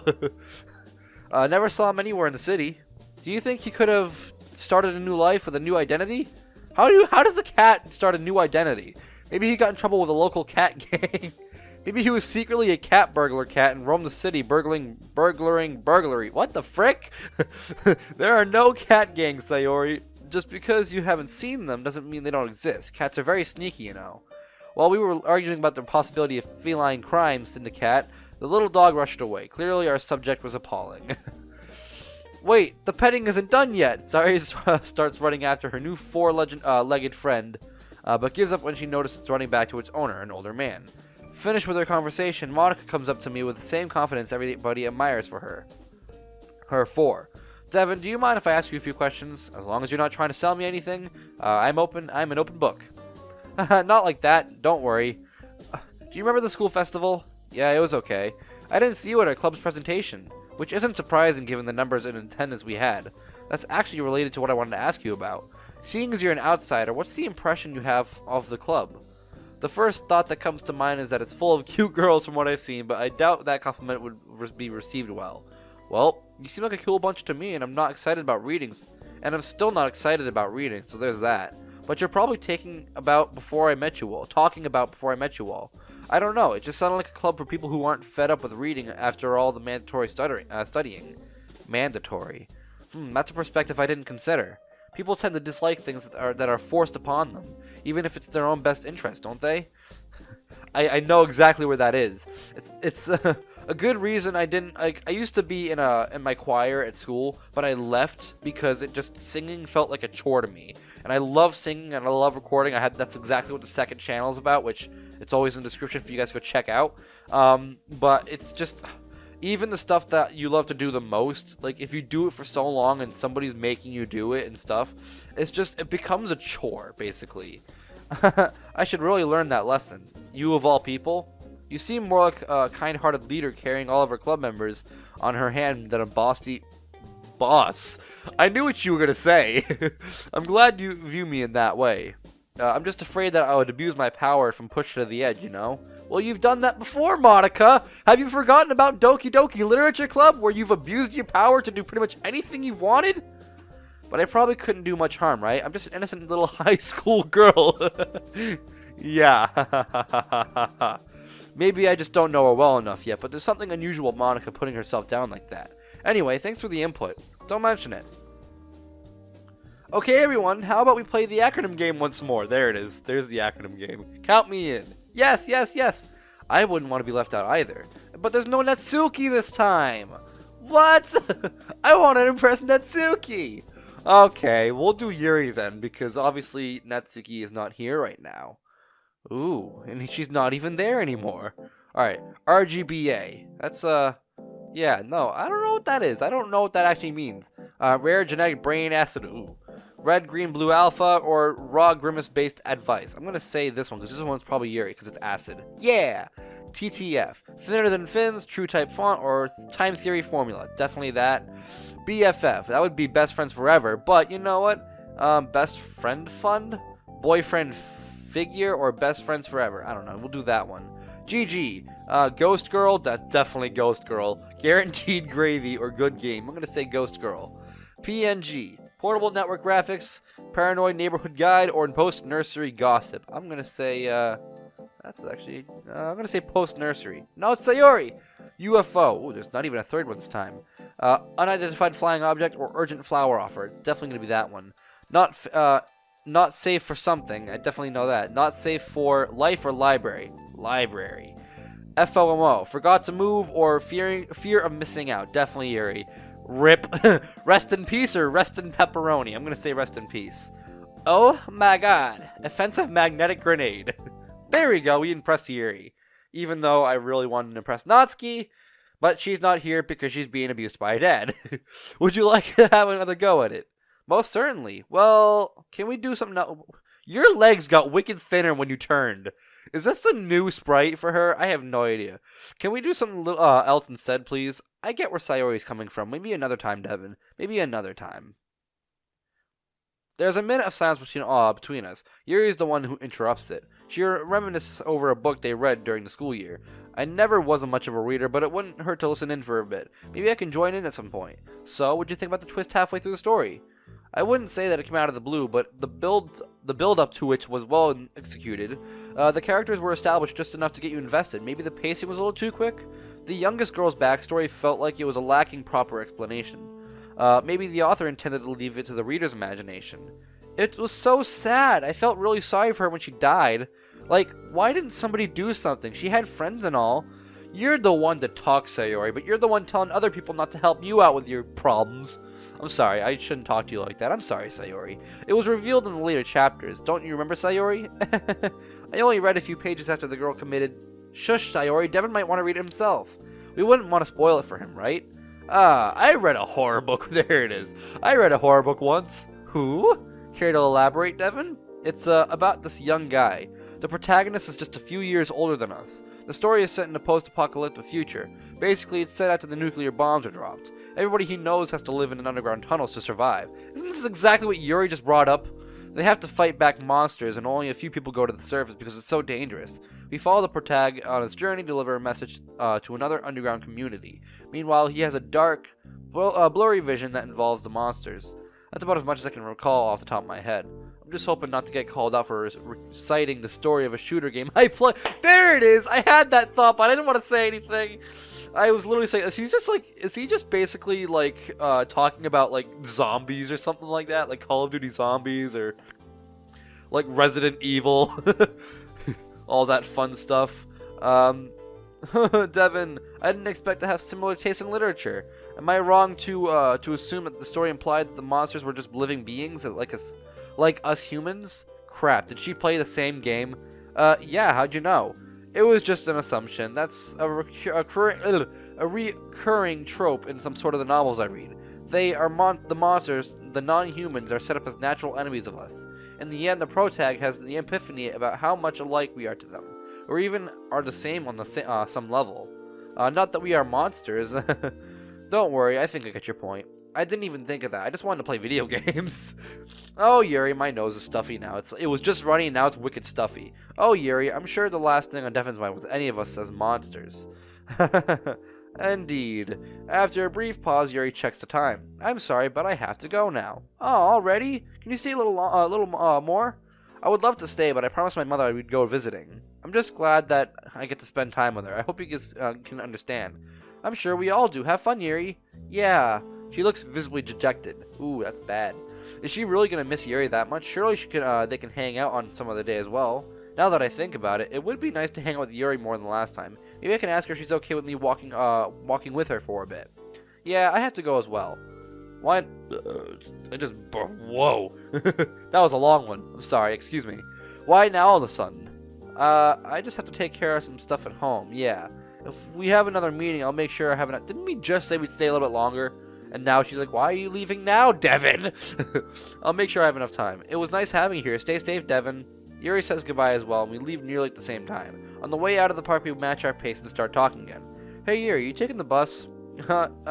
Never saw him anywhere in the city. Do you think he could have started a new life with a new identity? How does a cat start a new identity? Maybe he got in trouble with a local cat gang. Maybe he was secretly a cat burglar cat and roamed the city burglaring burglary. What the frick? There are no cat gangs, Sayori. Just because you haven't seen them doesn't mean they don't exist. Cats are very sneaky, you know. While we were arguing about the possibility of feline crime syndicate, the little dog rushed away. Clearly our subject was appalling. Wait, the petting isn't done yet. Sari starts running after her new four-legged friend, but gives up when she notices it's running back to its owner, an older man. Finished with their conversation, Monica comes up to me with the same confidence everybody admires for her for. Devin, do you mind if I ask you a few questions? As long as you're not trying to sell me anything, I'm an open book. Not like that, don't worry. Do you remember the school festival? Yeah, it was okay. I didn't see you at our club's presentation, which isn't surprising given the numbers in attendance we had. That's actually related to what I wanted to ask you about. Seeing as you're an outsider, what's the impression you have of the club? The first thought that comes to mind is that it's full of cute girls from what I've seen, but I doubt that compliment would be received well. Well, you seem like a cool bunch to me, and I'm not excited about readings. And I'm still not excited about reading, so there's that. But you're probably talking about before I met you all. I don't know, it just sounded like a club for people who aren't fed up with reading after all the mandatory studying. Mandatory. That's a perspective I didn't consider. People tend to dislike things that are forced upon them, even if it's their own best interest, don't they? I know exactly where that is. It's a good reason I didn't like. I used to be in my choir at school, but I left because singing felt like a chore to me. And I love singing and I love recording. That's exactly what the second channel is about, which it's always in the description for you guys to go check out. But it's just even the stuff that you love to do the most, like if you do it for so long and somebody's making you do it and stuff, it becomes a chore basically. I should really learn that lesson. You of all people. You seem more like a kind-hearted leader carrying all of her club members on her hand than a boss. I knew what you were going to say. I'm glad you view me in that way. I'm just afraid that I would abuse my power if I'm pushed to the edge, you know? Well, you've done that before, Monica. Have you forgotten about Doki Doki Literature Club, where you've abused your power to do pretty much anything you wanted? But I probably couldn't do much harm, right? I'm just an innocent little high school girl. Yeah. Maybe I just don't know her well enough yet, but there's something unusual about Monica putting herself down like that. Anyway, thanks for the input. Don't mention it. Okay, everyone, how about we play the acronym game once more? There it is. There's the acronym game. Count me in. Yes, yes, yes. I wouldn't want to be left out either. But there's no Natsuki this time. What? I want to impress Natsuki. Okay, we'll do Yuri then, because obviously Natsuki is not here right now. Ooh, and she's not even there anymore. Alright, RGBA. That's, yeah, no, I don't know what that is. I don't know what that actually means. Rare genetic brain acid. Ooh. Red, green, blue alpha, or raw grimace-based advice. I'm going to say this one, because this one's probably Yuri, because it's acid. Yeah! TTF. Thinner than fins, true type font, or time theory formula. Definitely that. BFF. That would be best friends forever, but you know what? Best friend fund? Boyfriend figure, or best friends forever? I don't know. We'll do that one. GG. Ghost Girl? That's definitely Ghost Girl. Guaranteed Gravy, or Good Game. I'm going to say Ghost Girl. PNG. Portable Network Graphics, Paranoid Neighborhood Guide, or Post-Nursery Gossip. I'm going to say, that's actually, I'm going to say Post-Nursery. No, it's Sayori! UFO. Ooh, there's not even a third one this time. Unidentified Flying Object, or Urgent Flower Offer. Definitely going to be that one. Not Not safe for something. I definitely know that. Not safe for life or library. Library. FOMO. Forgot to move or fear of missing out. Definitely Yuri. RIP. Rest in peace or rest in pepperoni. I'm going to say rest in peace. Oh my god. Offensive magnetic grenade. There we go. We impressed Yuri. Even though I really wanted to impress Natsuki. But she's not here because she's being abused by her dad. Would you like to have another go at it? Most certainly. Well, can we do something else? Your legs got wicked thinner when you turned. Is this a new sprite for her? I have no idea. Can we do something else instead, please? I get where Sayori's coming from. Maybe another time, Devin. Maybe another time. There's a minute of silence between us. Yuri's the one who interrupts it. She reminisces over a book they read during the school year. I never was much of a reader, but it wouldn't hurt to listen in for a bit. Maybe I can join in at some point. So, what'd you think about the twist halfway through the story? I wouldn't say that it came out of the blue, but the build up to it was well executed. The characters were established just enough to get you invested. Maybe the pacing was a little too quick. The youngest girl's backstory felt like it was a lacking proper explanation. Maybe the author intended to leave it to the reader's imagination. It was so sad. I felt really sorry for her when she died. Like, why didn't somebody do something? She had friends and all. You're the one to talk, Sayori, but you're the one telling other people not to help you out with your problems. I'm sorry, I shouldn't talk to you like that. I'm sorry, Sayori. It was revealed in the later chapters. Don't you remember, Sayori? I only read a few pages after the girl committed... Shush, Sayori. Devin might want to read it himself. We wouldn't want to spoil it for him, right? I read a horror book. There it is. I read a horror book once. Who? Care to elaborate, Devin? It's about this young guy. The protagonist is just a few years older than us. The story is set in a post-apocalyptic future. Basically, it's set after the nuclear bombs are dropped. Everybody he knows has to live in underground tunnels to survive. Isn't this exactly what Yuri just brought up? They have to fight back monsters, and only a few people go to the surface because it's so dangerous. We follow the protagonist on his journey to deliver a message to another underground community. Meanwhile, he has a dark, blurry vision that involves the monsters. That's about as much as I can recall off the top of my head. I'm just hoping not to get called out for reciting the story of a shooter game I play. There it is! I had that thought, but I didn't want to say anything. I was literally saying, is he just basically, like, talking about, like, zombies or something like that? Like Call of Duty Zombies or, like, Resident Evil. All that fun stuff. Devin, I didn't expect to have similar taste in literature. Am I wrong to assume that the story implied that the monsters were just living beings like us humans? Crap, did she play the same game? Yeah, how'd you know? It was just an assumption. That's a recurring trope in some sort of the novels I read. They are the monsters, the non-humans, are set up as natural enemies of us. In the end, the protag has the epiphany about how much alike we are to them, or even are the same on some level. Not that we are monsters. Don't worry, I think I get your point. I didn't even think of that. I just wanted to play video games. Oh, Yuri, my nose is stuffy now. It was just runny, and now it's wicked stuffy. Oh, Yuri, I'm sure the last thing on Devin's mind was any of us as monsters. Indeed. After a brief pause, Yuri checks the time. I'm sorry, but I have to go now. Oh, already? Can you stay a little more? I would love to stay, but I promised my mother I would go visiting. I'm just glad that I get to spend time with her. I hope you guys can understand. I'm sure we all do. Have fun, Yuri. Yeah. She looks visibly dejected. Ooh, that's bad. Is she really gonna miss Yuri that much? Surely they can hang out on some other day as well. Now that I think about it, it would be nice to hang out with Yuri more than last time. Maybe I can ask her if she's okay with me walking with her for a bit. Yeah, I have to go as well. Why? Whoa. That was a long one. I'm sorry, excuse me. Why now all of a sudden? I just have to take care of some stuff at home, yeah. If we have another meeting, I'll make sure I have enough. Didn't we just say we'd stay a little bit longer? And now she's like, why are you leaving now, Devin? I'll make sure I have enough time. It was nice having you here. Stay safe, Devin. Yuri says goodbye as well, and we leave nearly at the same time. On the way out of the park, we match our pace and start talking again. Hey, Yuri, you taking the bus?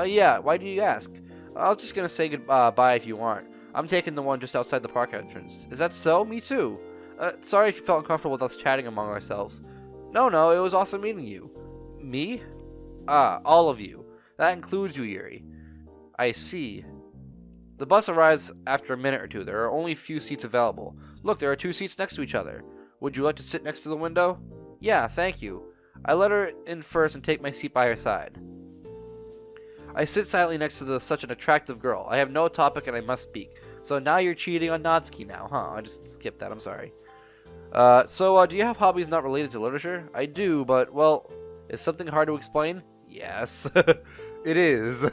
Yeah, why do you ask? I was just gonna say goodbye if you aren't. I'm taking the one just outside the park entrance. Is that so? Me too. Sorry if you felt uncomfortable with us chatting among ourselves. No, it was awesome meeting you. Me? All of you. That includes you, Yuri. I see. The bus arrives after a minute or two. There are only a few seats available. Look, there are 2 seats next to each other. Would you like to sit next to the window? Yeah, thank you. I let her in first and take my seat by her side. I sit silently next to such an attractive girl. I have no topic and I must speak. So now you're cheating on Natsuki now, huh? I just skipped that, I'm sorry. Do you have hobbies not related to literature? I do, but, well, is something hard to explain? Yes. It is.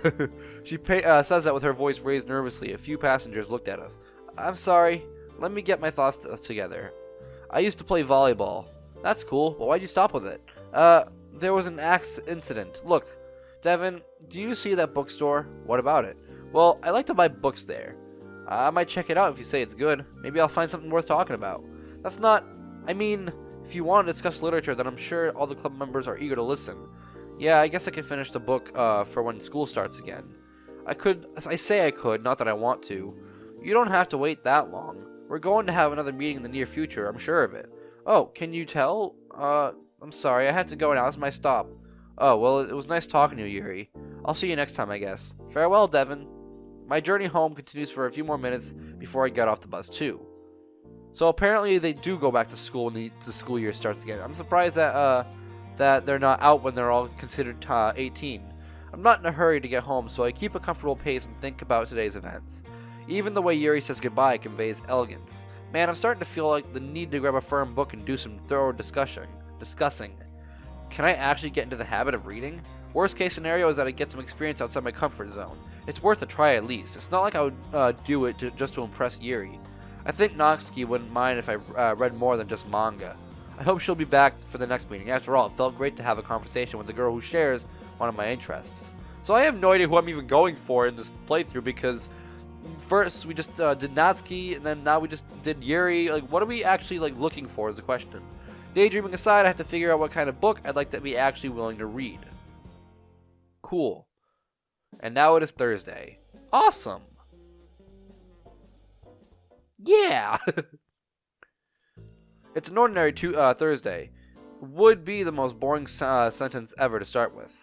She says that with her voice raised nervously. A few passengers looked at us. I'm sorry. Let me get my thoughts together. I used to play volleyball. That's cool, but why'd you stop with it? There was an incident. Look, Devin, do you see that bookstore? What about it? Well, I like to buy books there. I might check it out if you say it's good. Maybe I'll find something worth talking about. That's not... I mean, if you want to discuss literature, then I'm sure all the club members are eager to listen. Yeah, I guess I could finish the book for when school starts again. I say I could, not that I want to. You don't have to wait that long. We're going to have another meeting in the near future, I'm sure of it. Oh, can you tell? I'm sorry, I have to go now. It's my stop. Oh, well, it was nice talking to you, Yuri. I'll see you next time, I guess. Farewell, Devin. My journey home continues for a few more minutes before I get off the bus, too. So apparently they do go back to school when the school year starts again. I'm surprised that they're not out when they're all considered 18. I'm not in a hurry to get home, so I keep a comfortable pace and think about today's events. Even the way Yuri says goodbye conveys elegance. Man, I'm starting to feel like the need to grab a firm book and do some thorough discussing. Can I actually get into the habit of reading? Worst case scenario is that I get some experience outside my comfort zone. It's worth a try at least. It's not like I would do it just to impress Yuri. I think Natsuki wouldn't mind if I read more than just manga. I hope she'll be back for the next meeting. After all, it felt great to have a conversation with a girl who shares one of my interests. So I have no idea who I'm even going for in this playthrough because first we just did Natsuki and then now we just did Yuri. Like, what are we actually looking for is the question. Daydreaming aside, I have to figure out what kind of book I'd like to be actually willing to read. Cool. And now it is Thursday. Awesome. Yeah. It's an ordinary Thursday. Would be the most boring sentence ever to start with.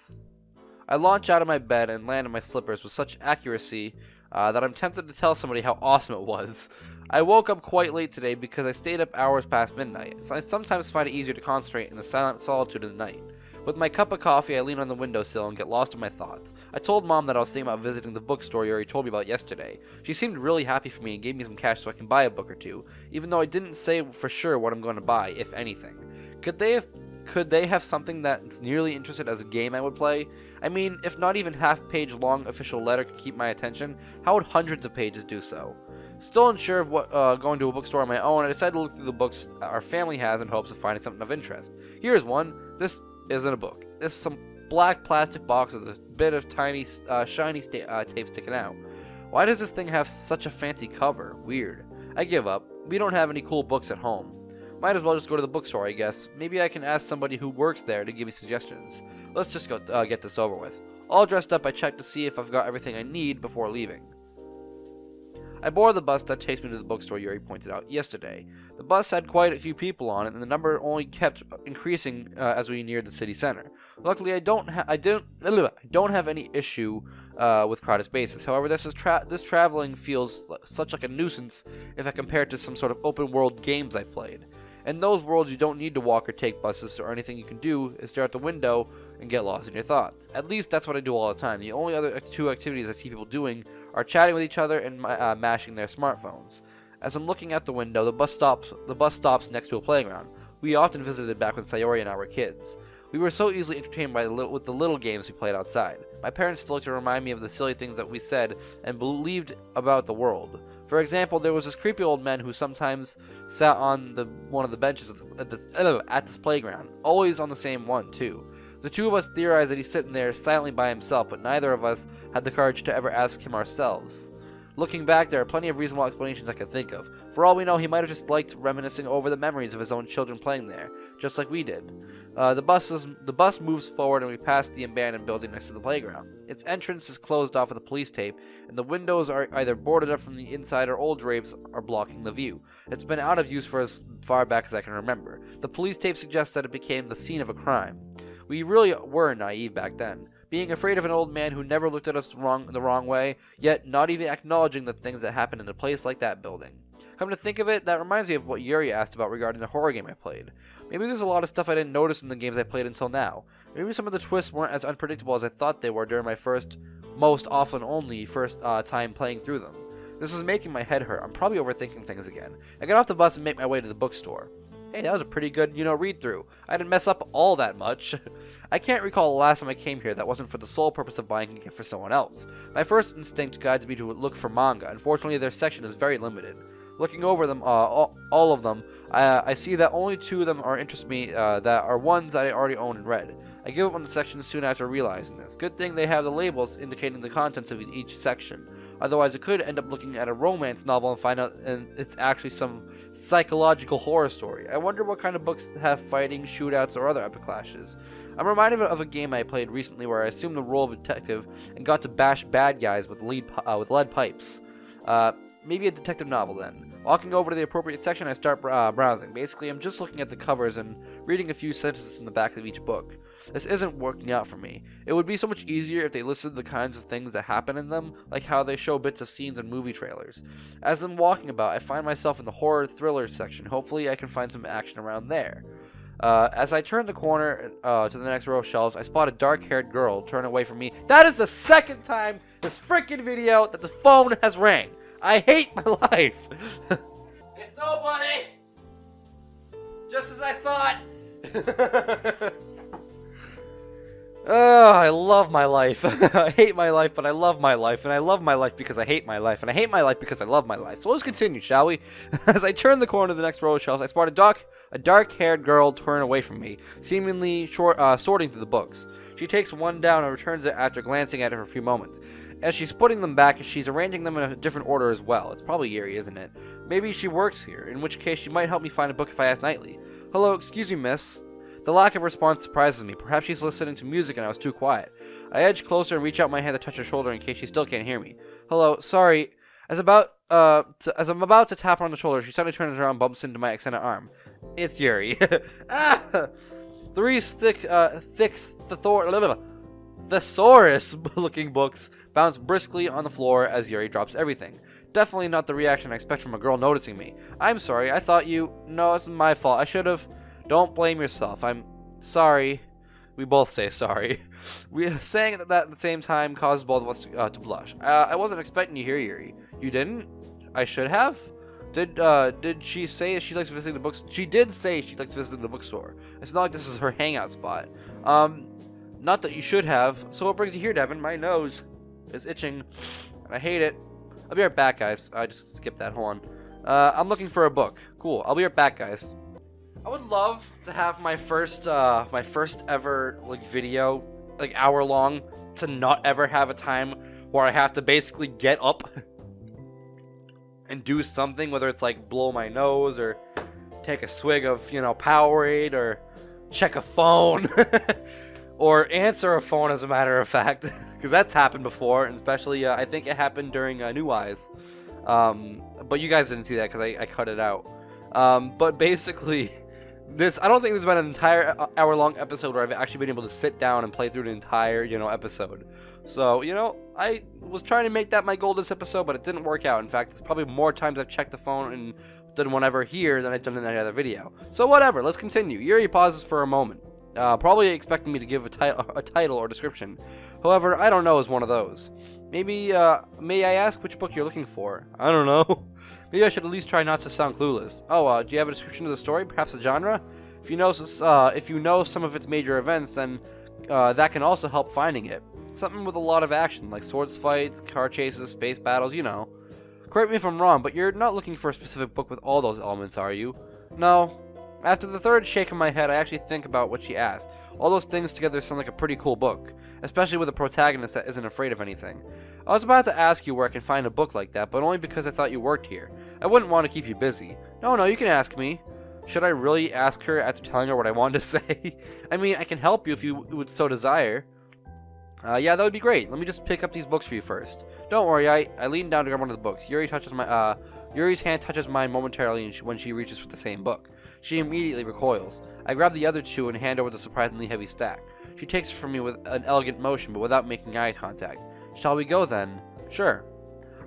I launch out of my bed and land in my slippers with such accuracy that I'm tempted to tell somebody how awesome it was. I woke up quite late today because I stayed up hours past midnight, so I sometimes find it easier to concentrate in the silent solitude of the night. With my cup of coffee, I lean on the windowsill and get lost in my thoughts. I told Mom that I was thinking about visiting the bookstore Yuri told me about yesterday. She seemed really happy for me and gave me some cash so I can buy a book or two, even though I didn't say for sure what I'm going to buy, if anything. Could they have something that's nearly interested as a game I would play? I mean, if not even half-page long official letter could keep my attention, how would hundreds of pages do so? Still unsure of what going to a bookstore on my own, I decided to look through the books our family has in hopes of finding something of interest. Here's one. This isn't a book. This is some black plastic box with a bit of tiny, shiny tape sticking out. Why does this thing have such a fancy cover? Weird. I give up. We don't have any cool books at home. Might as well just go to the bookstore, I guess. Maybe I can ask somebody who works there to give me suggestions. Let's just go get this over with. All dressed up, I check to see if I've got everything I need before leaving. I board the bus that takes me to the bookstore Yuri pointed out yesterday. The bus had quite a few people on it, and the number only kept increasing as we neared the city center. Luckily, I don't have any issue with crowded spaces. However, this traveling feels such like a nuisance if I compare it to some sort of open world games I played. In those worlds, you don't need to walk or take buses, or anything you can do is stare out the window and get lost in your thoughts. At least that's what I do all the time. The only other two activities I see people doing are chatting with each other and mashing their smartphones. As I'm looking out the window, the bus stops next to a playground. We often visited back when Sayori and I were kids. We were so easily entertained with the little games we played outside. My parents still like to remind me of the silly things that we said and believed about the world. For example, there was this creepy old man who sometimes sat on one of the benches at this playground, always on the same one, too. The two of us theorized that he's sitting there silently by himself, but neither of us had the courage to ever ask him ourselves. Looking back, there are plenty of reasonable explanations I can think of. For all we know, he might have just liked reminiscing over the memories of his own children playing there, just like we did. The bus moves forward and we pass the abandoned building next to the playground. Its entrance is closed off with a police tape, and the windows are either boarded up from the inside or old drapes are blocking the view. It's been out of use for as far back as I can remember. The police tape suggests that it became the scene of a crime. We really were naive back then, being afraid of an old man who never looked at us the wrong way, yet not even acknowledging the things that happened in a place like that building. Come to think of it, that reminds me of what Yuri asked about regarding the horror game I played. Maybe there's a lot of stuff I didn't notice in the games I played until now. Maybe some of the twists weren't as unpredictable as I thought they were during my most often only time playing through them. This is making my head hurt. I'm probably overthinking things again. I get off the bus and make my way to the bookstore. Hey, that was a pretty good, read-through. I didn't mess up all that much. I can't recall the last time I came here that wasn't for the sole purpose of buying a gift for someone else. My first instinct guides me to look for manga. Unfortunately, their section is very limited. Looking over them, all of them, I see that only 2 of them interest me, that are ones I already own and read. I give up on the section soon after realizing this. Good thing they have the labels indicating the contents of each section. Otherwise, I could end up looking at a romance novel and find out it's actually some psychological horror story. I wonder what kind of books have fighting, shootouts, or other epic clashes. I'm reminded of a game I played recently where I assumed the role of a detective and got to bash bad guys with lead pipes. Maybe a detective novel then. Walking over to the appropriate section, I start browsing. Basically, I'm just looking at the covers and reading a few sentences in the back of each book. This isn't working out for me. It would be so much easier if they listed the kinds of things that happen in them, like how they show bits of scenes in movie trailers. As I'm walking about, I find myself in the horror thriller section. Hopefully I can find some action around there. As I turn the corner to the next row of shelves, I spot a dark-haired girl turn away from me. That is the second time this freaking video that the phone has rang. I hate my life. It's nobody. Just as I thought. I love my life. I hate my life, but I love my life. And I love my life because I hate my life. And I hate my life because I love my life. So let's continue, shall we? As I turn the corner to the next row of shelves, I spot a dark-haired girl turn away from me, seemingly sorting through the books. She takes one down and returns it after glancing at it for a few moments. As she's putting them back, she's arranging them in a different order as well. It's probably Yuri, isn't it? Maybe she works here, in which case she might help me find a book if I ask nightly. Hello, excuse me, miss. The lack of response surprises me. Perhaps she's listening to music and I was too quiet. I edge closer and reach out my hand to touch her shoulder in case she still can't hear me. Hello, sorry. As I'm about to tap her on the shoulder, she suddenly turns around and bumps into my extended arm. It's Yuri. Three thesaurus-looking books bounce briskly on the floor as Yuri drops everything. Definitely not the reaction I expect from a girl noticing me. I'm sorry, I thought you... No, it's my fault. I should have... Don't blame yourself. I'm sorry. We both say sorry. Saying that at the same time causes both of us to blush. I wasn't expecting you here, Yuri. You didn't? I should have? Did she say she likes visiting the books? She did say she likes visiting the bookstore. It's not like this is her hangout spot. Not that you should have. So what brings you here, Devin? My nose is itching. I hate it. I'll be right back, guys. I just skipped that. Hold on. I'm looking for a book. Cool. I'll be right back, guys. I would love to have my first ever video, hour long, to not ever have a time where I have to basically get up and do something, whether it's blow my nose or take a swig of, Powerade or check a phone or answer a phone, as a matter of fact, because that's happened before, and especially I think it happened during New Eyes, but you guys didn't see that because I cut it out. But basically, I don't think there's been an entire hour-long episode where I've actually been able to sit down and play through the entire, episode. So, I was trying to make that my goal this episode, but it didn't work out. In fact, it's probably more times I've checked the phone and done one ever here than I've done in any other video. So whatever, let's continue. Yuri pauses for a moment, probably expecting me to give a title or description. However, I don't know is one of those. Maybe, may I ask which book you're looking for? I don't know. Maybe I should at least try not to sound clueless. Oh, do you have a description of the story? Perhaps the genre? If you know some of its major events, then that can also help finding it. Something with a lot of action, like swords fights, car chases, space battles, Correct me if I'm wrong, but you're not looking for a specific book with all those elements, are you? No. After the third shake of my head, I actually think about what she asked. All those things together sound like a pretty cool book, especially with a protagonist that isn't afraid of anything. I was about to ask you where I can find a book like that, but only because I thought you worked here. I wouldn't want to keep you busy. No, you can ask me. Should I really ask her after telling her what I wanted to say? I mean, I can help you if you would so desire. Yeah, that would be great. Let me just pick up these books for you first. Don't worry, I lean down to grab one of the books. Yuri's hand touches mine momentarily when she reaches for the same book. She immediately recoils. I grab the other two and hand over the surprisingly heavy stack. She takes it from me with an elegant motion, but without making eye contact. Shall we go then? Sure.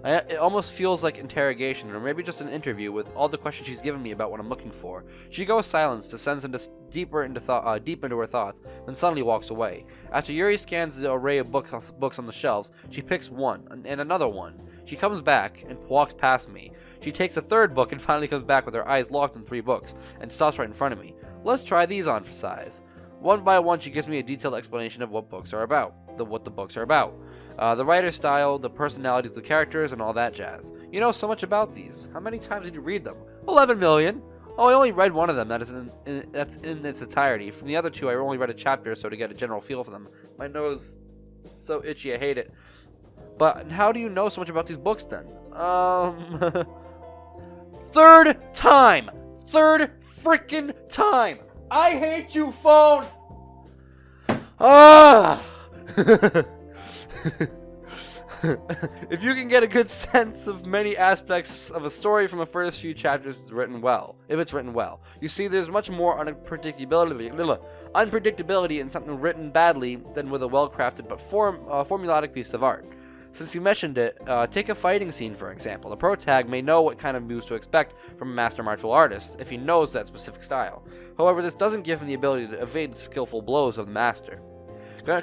It almost feels like interrogation, or maybe just an interview with all the questions she's given me about what I'm looking for. She goes silent, descends deep into her thoughts, then suddenly walks away. After Yuri scans the array of books on the shelves, she picks one, and another one. She comes back and walks past me. She takes a third book and finally comes back with her eyes locked on 3 books and stops right in front of me. Let's try these on for size. One by one, she gives me a detailed explanation of what books are about, what the books are about, the writer's style, the personality of the characters, and all that jazz. You know so much about these. How many times did you read them? 11 million. Oh, I only read one of them. That's in its entirety. From the other 2, I only read a chapter or so to get a general feel for them. My nose is so itchy, I hate it. But how do you know so much about these books then? Third time! Third freaking time! I hate you, phone! Ah! If you can get a good sense of many aspects of a story from the first few chapters, it's written well. If it's written well. You see, there's much more unpredictability in something written badly than with a well-crafted but formulaic piece of art. Since you mentioned it, take a fighting scene for example. The protag may know what kind of moves to expect from a master martial artist if he knows that specific style. However, this doesn't give him the ability to evade the skillful blows of the master.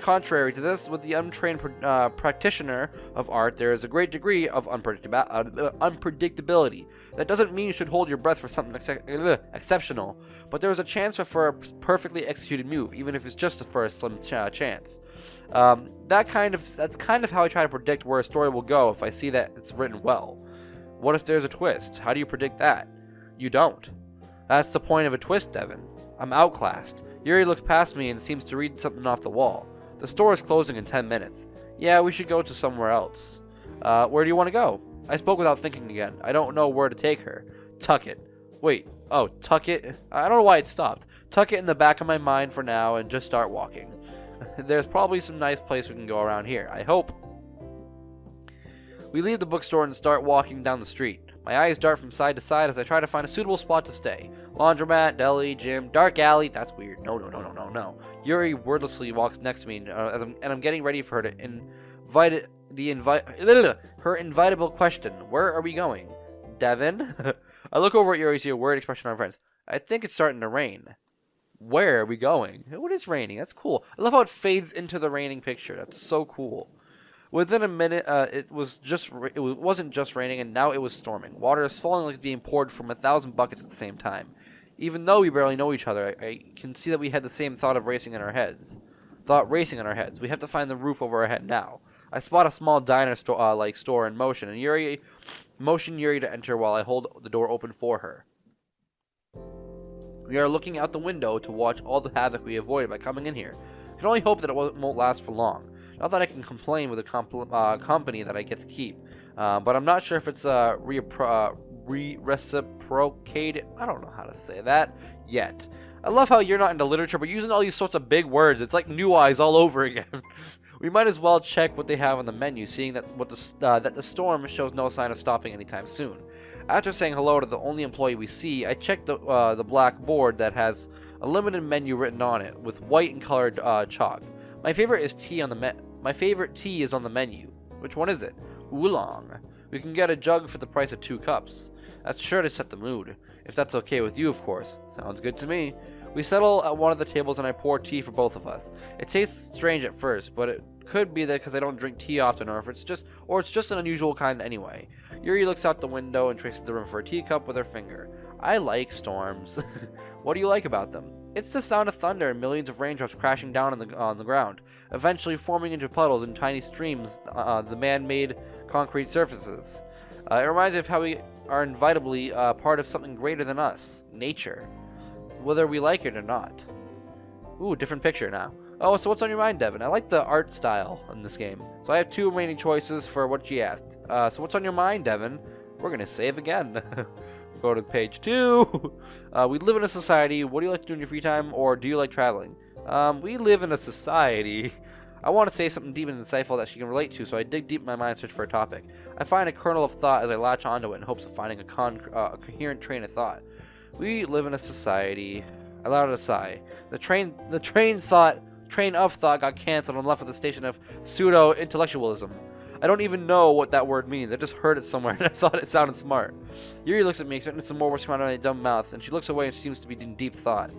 Contrary to this, with the untrained practitioner of art, there is a great degree of unpredictability. That doesn't mean you should hold your breath for something exceptional, but there is a chance for a perfectly executed move, even if it's just for a slim chance. That's kind of how I try to predict where a story will go if I see that it's written well. What if there's a twist? How do you predict that? You don't. That's the point of a twist, Devin. I'm outclassed. Yuri looks past me and seems to read something off the wall. The store is closing in 10 minutes. Yeah, we should go to somewhere else. Where do you want to go? I spoke without thinking again. I don't know where to take her. Tuck it. Wait. Oh, tuck it? I don't know why it stopped. Tuck it in the back of my mind for now and just start walking. There's probably some nice place we can go around here. I hope. We leave the bookstore and start walking down the street. My eyes dart from side to side as I try to find a suitable spot to stay. Laundromat, deli, gym, dark alley. That's weird. No. Yuri wordlessly walks next to me, and I'm getting ready for her to her invitable question. Where are we going? Devin? I look over at Yuri, see a worried expression on her face. I think it's starting to rain. Where are we going? What is raining? That's cool. I love how it fades into the raining picture. That's so cool. Within a minute, it wasn't just raining, and now it was storming. Water is falling like it's being poured from 1,000 buckets at the same time. Even though we barely know each other, I can see that we had the same thought racing in our heads. We have to find the roof over our head now. I spot a small diner store in motion, and motion Yuri to enter while I hold the door open for her. We are looking out the window to watch all the havoc we avoided by coming in here. I can only hope that it won't last for long. Not that I can complain with a company that I get to keep, but I'm not sure if it's reciprocated. I don't know how to say that yet. I love how you're not into literature, but using all these sorts of big words. It's like New Eyes all over again. We might as well check what they have on the menu, seeing that that the storm shows no sign of stopping anytime soon. After saying hello to the only employee we see, I check the black board that has a limited menu written on it with white and colored chalk. My favorite tea is on the menu. Which one is it? Oolong. We can get a jug for the price of 2 cups. That's sure to set the mood. If that's okay with you, of course. Sounds good to me. We settle at one of the tables and I pour tea for both of us. It tastes strange at first, but it could be that because I don't drink tea often, or it's just an unusual kind anyway. Yuri looks out the window and traces the room for a teacup with her finger. I like storms. What do you like about them? It's the sound of thunder and millions of raindrops crashing down on the ground, eventually forming into puddles and tiny streams the man-made concrete surfaces. It reminds me of how we are inevitably part of something greater than us, nature, whether we like it or not. Ooh, different picture now. Oh, so what's on your mind, Devin? I like the art style in this game. So I have 2 remaining choices for what she asked. So what's on your mind, Devin? We're gonna save again. Go to page 2. We live in a society. What do you like to do in your free time, or do you like traveling? We live in a society. I want to say something deep and insightful that she can relate to, so I dig deep in my mind and search for a topic. I find a kernel of thought as I latch onto it in hopes of finding a coherent train of thought. We live in a society. I let out a sigh. The train of thought got cancelled and left with a station of pseudo-intellectualism. I don't even know what that word means. I just heard it somewhere and I thought it sounded smart. Yuri looks at me, expecting some more words come out of my dumb mouth, and she looks away and she seems to be in deep thought.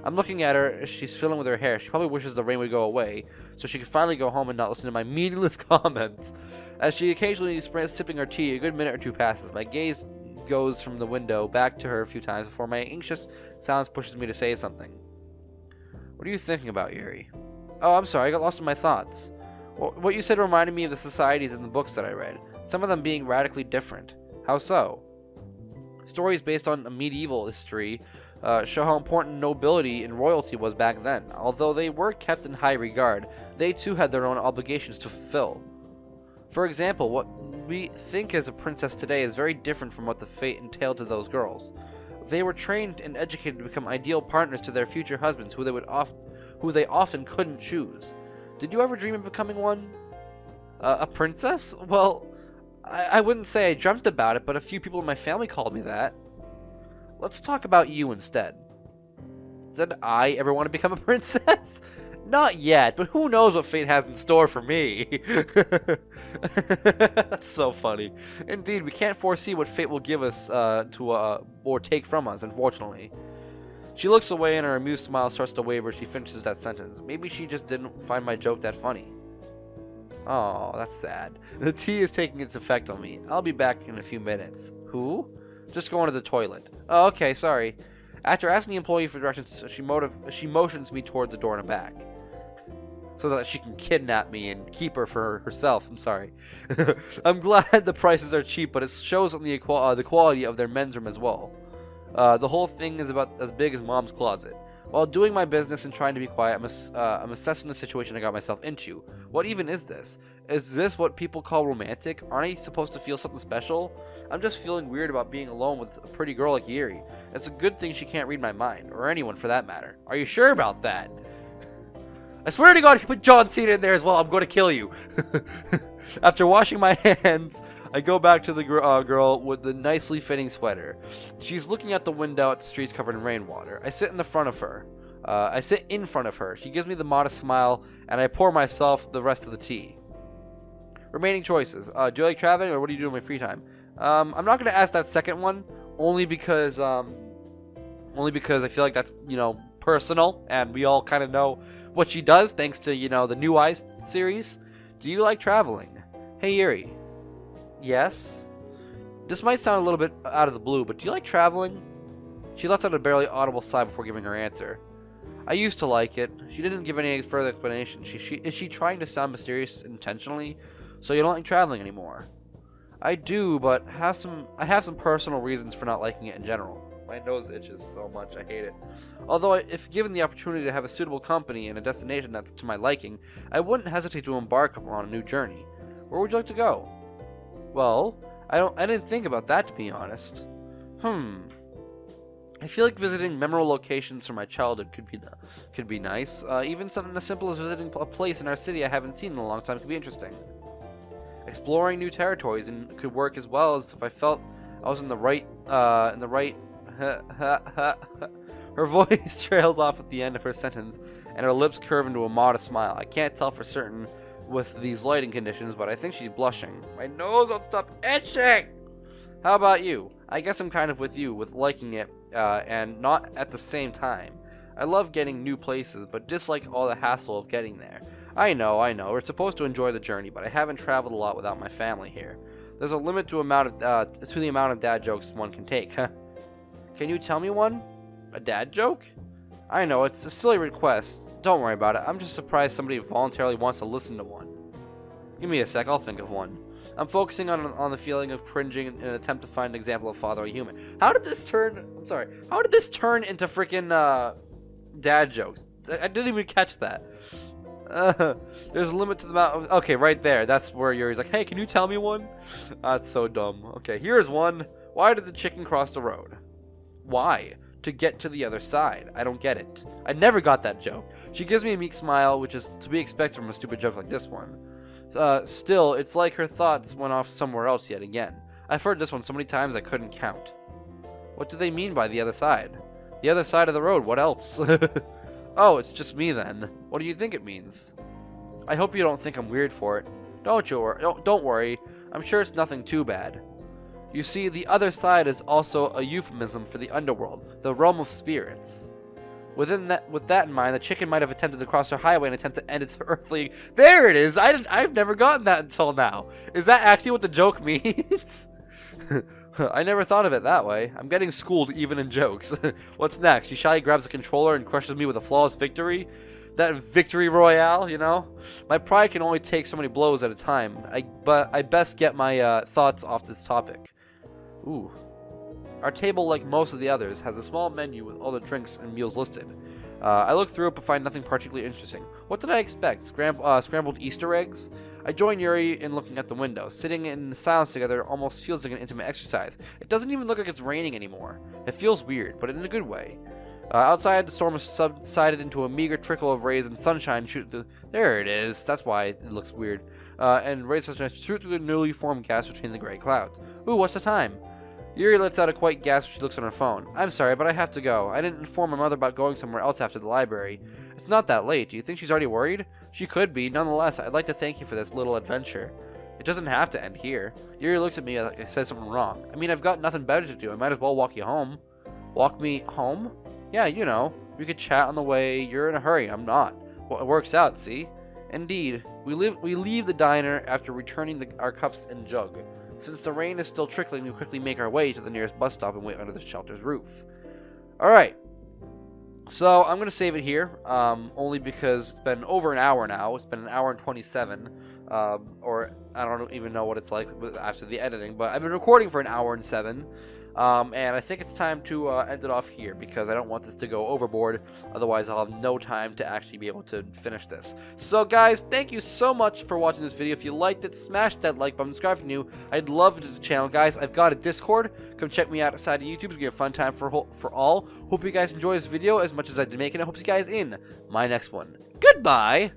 I'm looking at her as she's fiddling with her hair. She probably wishes the rain would go away, so she could finally go home and not listen to my meaningless comments. As she occasionally is sipping her tea, a good minute or two passes. My gaze goes from the window back to her a few times before my anxious silence pushes me to say something. What are you thinking about, Yuri? Oh, I'm sorry, I got lost in my thoughts. What you said reminded me of the societies in the books that I read, some of them being radically different. How so? Stories based on medieval history show how important nobility and royalty was back then. Although they were kept in high regard, they too had their own obligations to fulfill. For example, what we think as a princess today is very different from what the fate entailed to those girls. They were trained and educated to become ideal partners to their future husbands, who they often couldn't choose. Did you ever dream of becoming one? A princess? Well, I wouldn't say I dreamt about it, but a few people in my family called me that. Let's talk about you instead. Did I ever want to become a princess? Not yet, but who knows what fate has in store for me. That's so funny. Indeed, we can't foresee what fate will give us or take from us, unfortunately. She looks away and her amused smile starts to waver as she finishes that sentence. Maybe she just didn't find my joke that funny. Oh, that's sad. The tea is taking its effect on me. I'll be back in a few minutes. Who? Just going to the toilet. Oh, okay, sorry. After asking the employee for directions, she motions me towards the door in the back, so that she can kidnap me and keep her for herself. I'm sorry. I'm glad the prices are cheap, but it shows on the quality of their men's room as well. The whole thing is about as big as Mom's closet. While doing my business and trying to be quiet, I'm assessing the situation I got myself into. What even is this? Is this what people call romantic? Aren't I supposed to feel something special? I'm just feeling weird about being alone with a pretty girl like Yuri. It's a good thing she can't read my mind, or anyone for that matter. Are you sure about that? I swear to God, if you put John Cena in there as well, I'm going to kill you. After washing my hands, I go back to the girl with the nicely fitting sweater. She's looking out the window at the streets covered in rainwater. I sit in front of her. She gives me the modest smile, and I pour myself the rest of the tea. Remaining choices. Do you like traveling, or what do you do in my free time? I'm not going to ask that second one, only because I feel like that's, personal, and we all kind of know what she does, thanks to, the New Eyes series. Do you like traveling? Hey, Yuri. Yes? This might sound a little bit out of the blue, but do you like traveling? She lets out a barely audible sigh before giving her answer. I used to like it. She didn't give any further explanation. Is she trying to sound mysterious intentionally? So you don't like traveling anymore? I do, but I have some personal reasons for not liking it in general. My nose itches so much, I hate it. Although, if given the opportunity to have a suitable company and a destination that's to my liking, I wouldn't hesitate to embark upon a new journey. Where would you like to go? Well, I didn't think about that, to be honest. I feel like visiting memorable locations from my childhood could be nice. Even something as simple as visiting a place in our city I haven't seen in a long time could be interesting. Exploring new territories could work as well, as if I felt I was in the right. Her voice trails off at the end of her sentence, and her lips curve into a modest smile. I can't tell for certain with these lighting conditions, but I think she's blushing. My nose won't stop itching! How about you? I guess I'm kind of with you, with liking it, and not at the same time. I love getting new places, but dislike all the hassle of getting there. I know, we're supposed to enjoy the journey, but I haven't traveled a lot without my family here. There's a limit to the amount of dad jokes one can take, huh? Can you tell me one? A dad joke? I know, it's a silly request. Don't worry about it. I'm just surprised somebody voluntarily wants to listen to one. Give me a sec, I'll think of one. I'm focusing on the feeling of cringing in an attempt to find an example of fatherly humor. How did this turn into freaking dad jokes? I didn't even catch that. There's a limit to the amount of... Okay, right there. That's where Yuri's like, hey, can you tell me one? That's so dumb. Okay, here's one. Why did the chicken cross the road? Why? To get to the other side. I don't get it. I never got that joke. She gives me a meek smile, which is to be expected from a stupid joke like this one. Still, it's like her thoughts went off somewhere else yet again. I've heard this one so many times I couldn't count. What do they mean by the other side? The other side of the road, what else? Oh, it's just me then. What do you think it means? I hope you don't think I'm weird for it. Don't worry. I'm sure it's nothing too bad. You see, the other side is also a euphemism for the underworld, the realm of spirits. With that in mind, the chicken might have attempted to cross the highway and attempt to end its earthly... There it is! I've never gotten that until now. Is that actually what the joke means? I never thought of it that way. I'm getting schooled even in jokes. What's next? She shyly grabs a controller and crushes me with a flawless victory? That victory royale, you know? My pride can only take so many blows at a time. But I best get my thoughts off this topic. Ooh. Our table, like most of the others, has a small menu with all the drinks and meals listed. I look through it but find nothing particularly interesting. What did I expect? Scrambled Easter eggs? I join Yuri in looking at the window. Sitting in silence together almost feels like an intimate exercise. It doesn't even look like it's raining anymore. It feels weird, but in a good way. Outside, the storm has subsided into a meager trickle of rays and sunshine There it is. That's why it looks weird. And rays of sunshine shoot through the newly formed gas between the gray clouds. Ooh, what's the time? Yuri lets out a quiet gasp as she looks on her phone. I'm sorry, but I have to go. I didn't inform my mother about going somewhere else after the library. It's not that late. Do you think she's already worried? She could be. Nonetheless, I'd like to thank you for this little adventure. It doesn't have to end here. Yuri looks at me like I said something wrong. I mean, I've got nothing better to do. I might as well walk you home. Walk me home? Yeah, you know. We could chat on the way. You're in a hurry. I'm not. Well, it works out, see? Indeed. We leave the diner after returning our cups and jug. Since the rain is still trickling, we quickly make our way to the nearest bus stop and wait under the shelter's roof. Alright. So, I'm going to save it here, only because it's been over an hour now. It's been an hour and 27, or I don't even know what it's like after the editing, but I've been recording for an hour and 7, and I think it's time to end it off here, because I don't want this to go overboard. Otherwise, I'll have no time to actually be able to finish this. So, guys, thank you so much for watching this video. If you liked it, smash that like button, subscribe if you're new. I'd love to the channel, guys. I've got a Discord. Come check me out outside of YouTube. It's going to be a fun time for all. Hope you guys enjoy this video as much as I did making it. I hope to see you guys in my next one. Goodbye!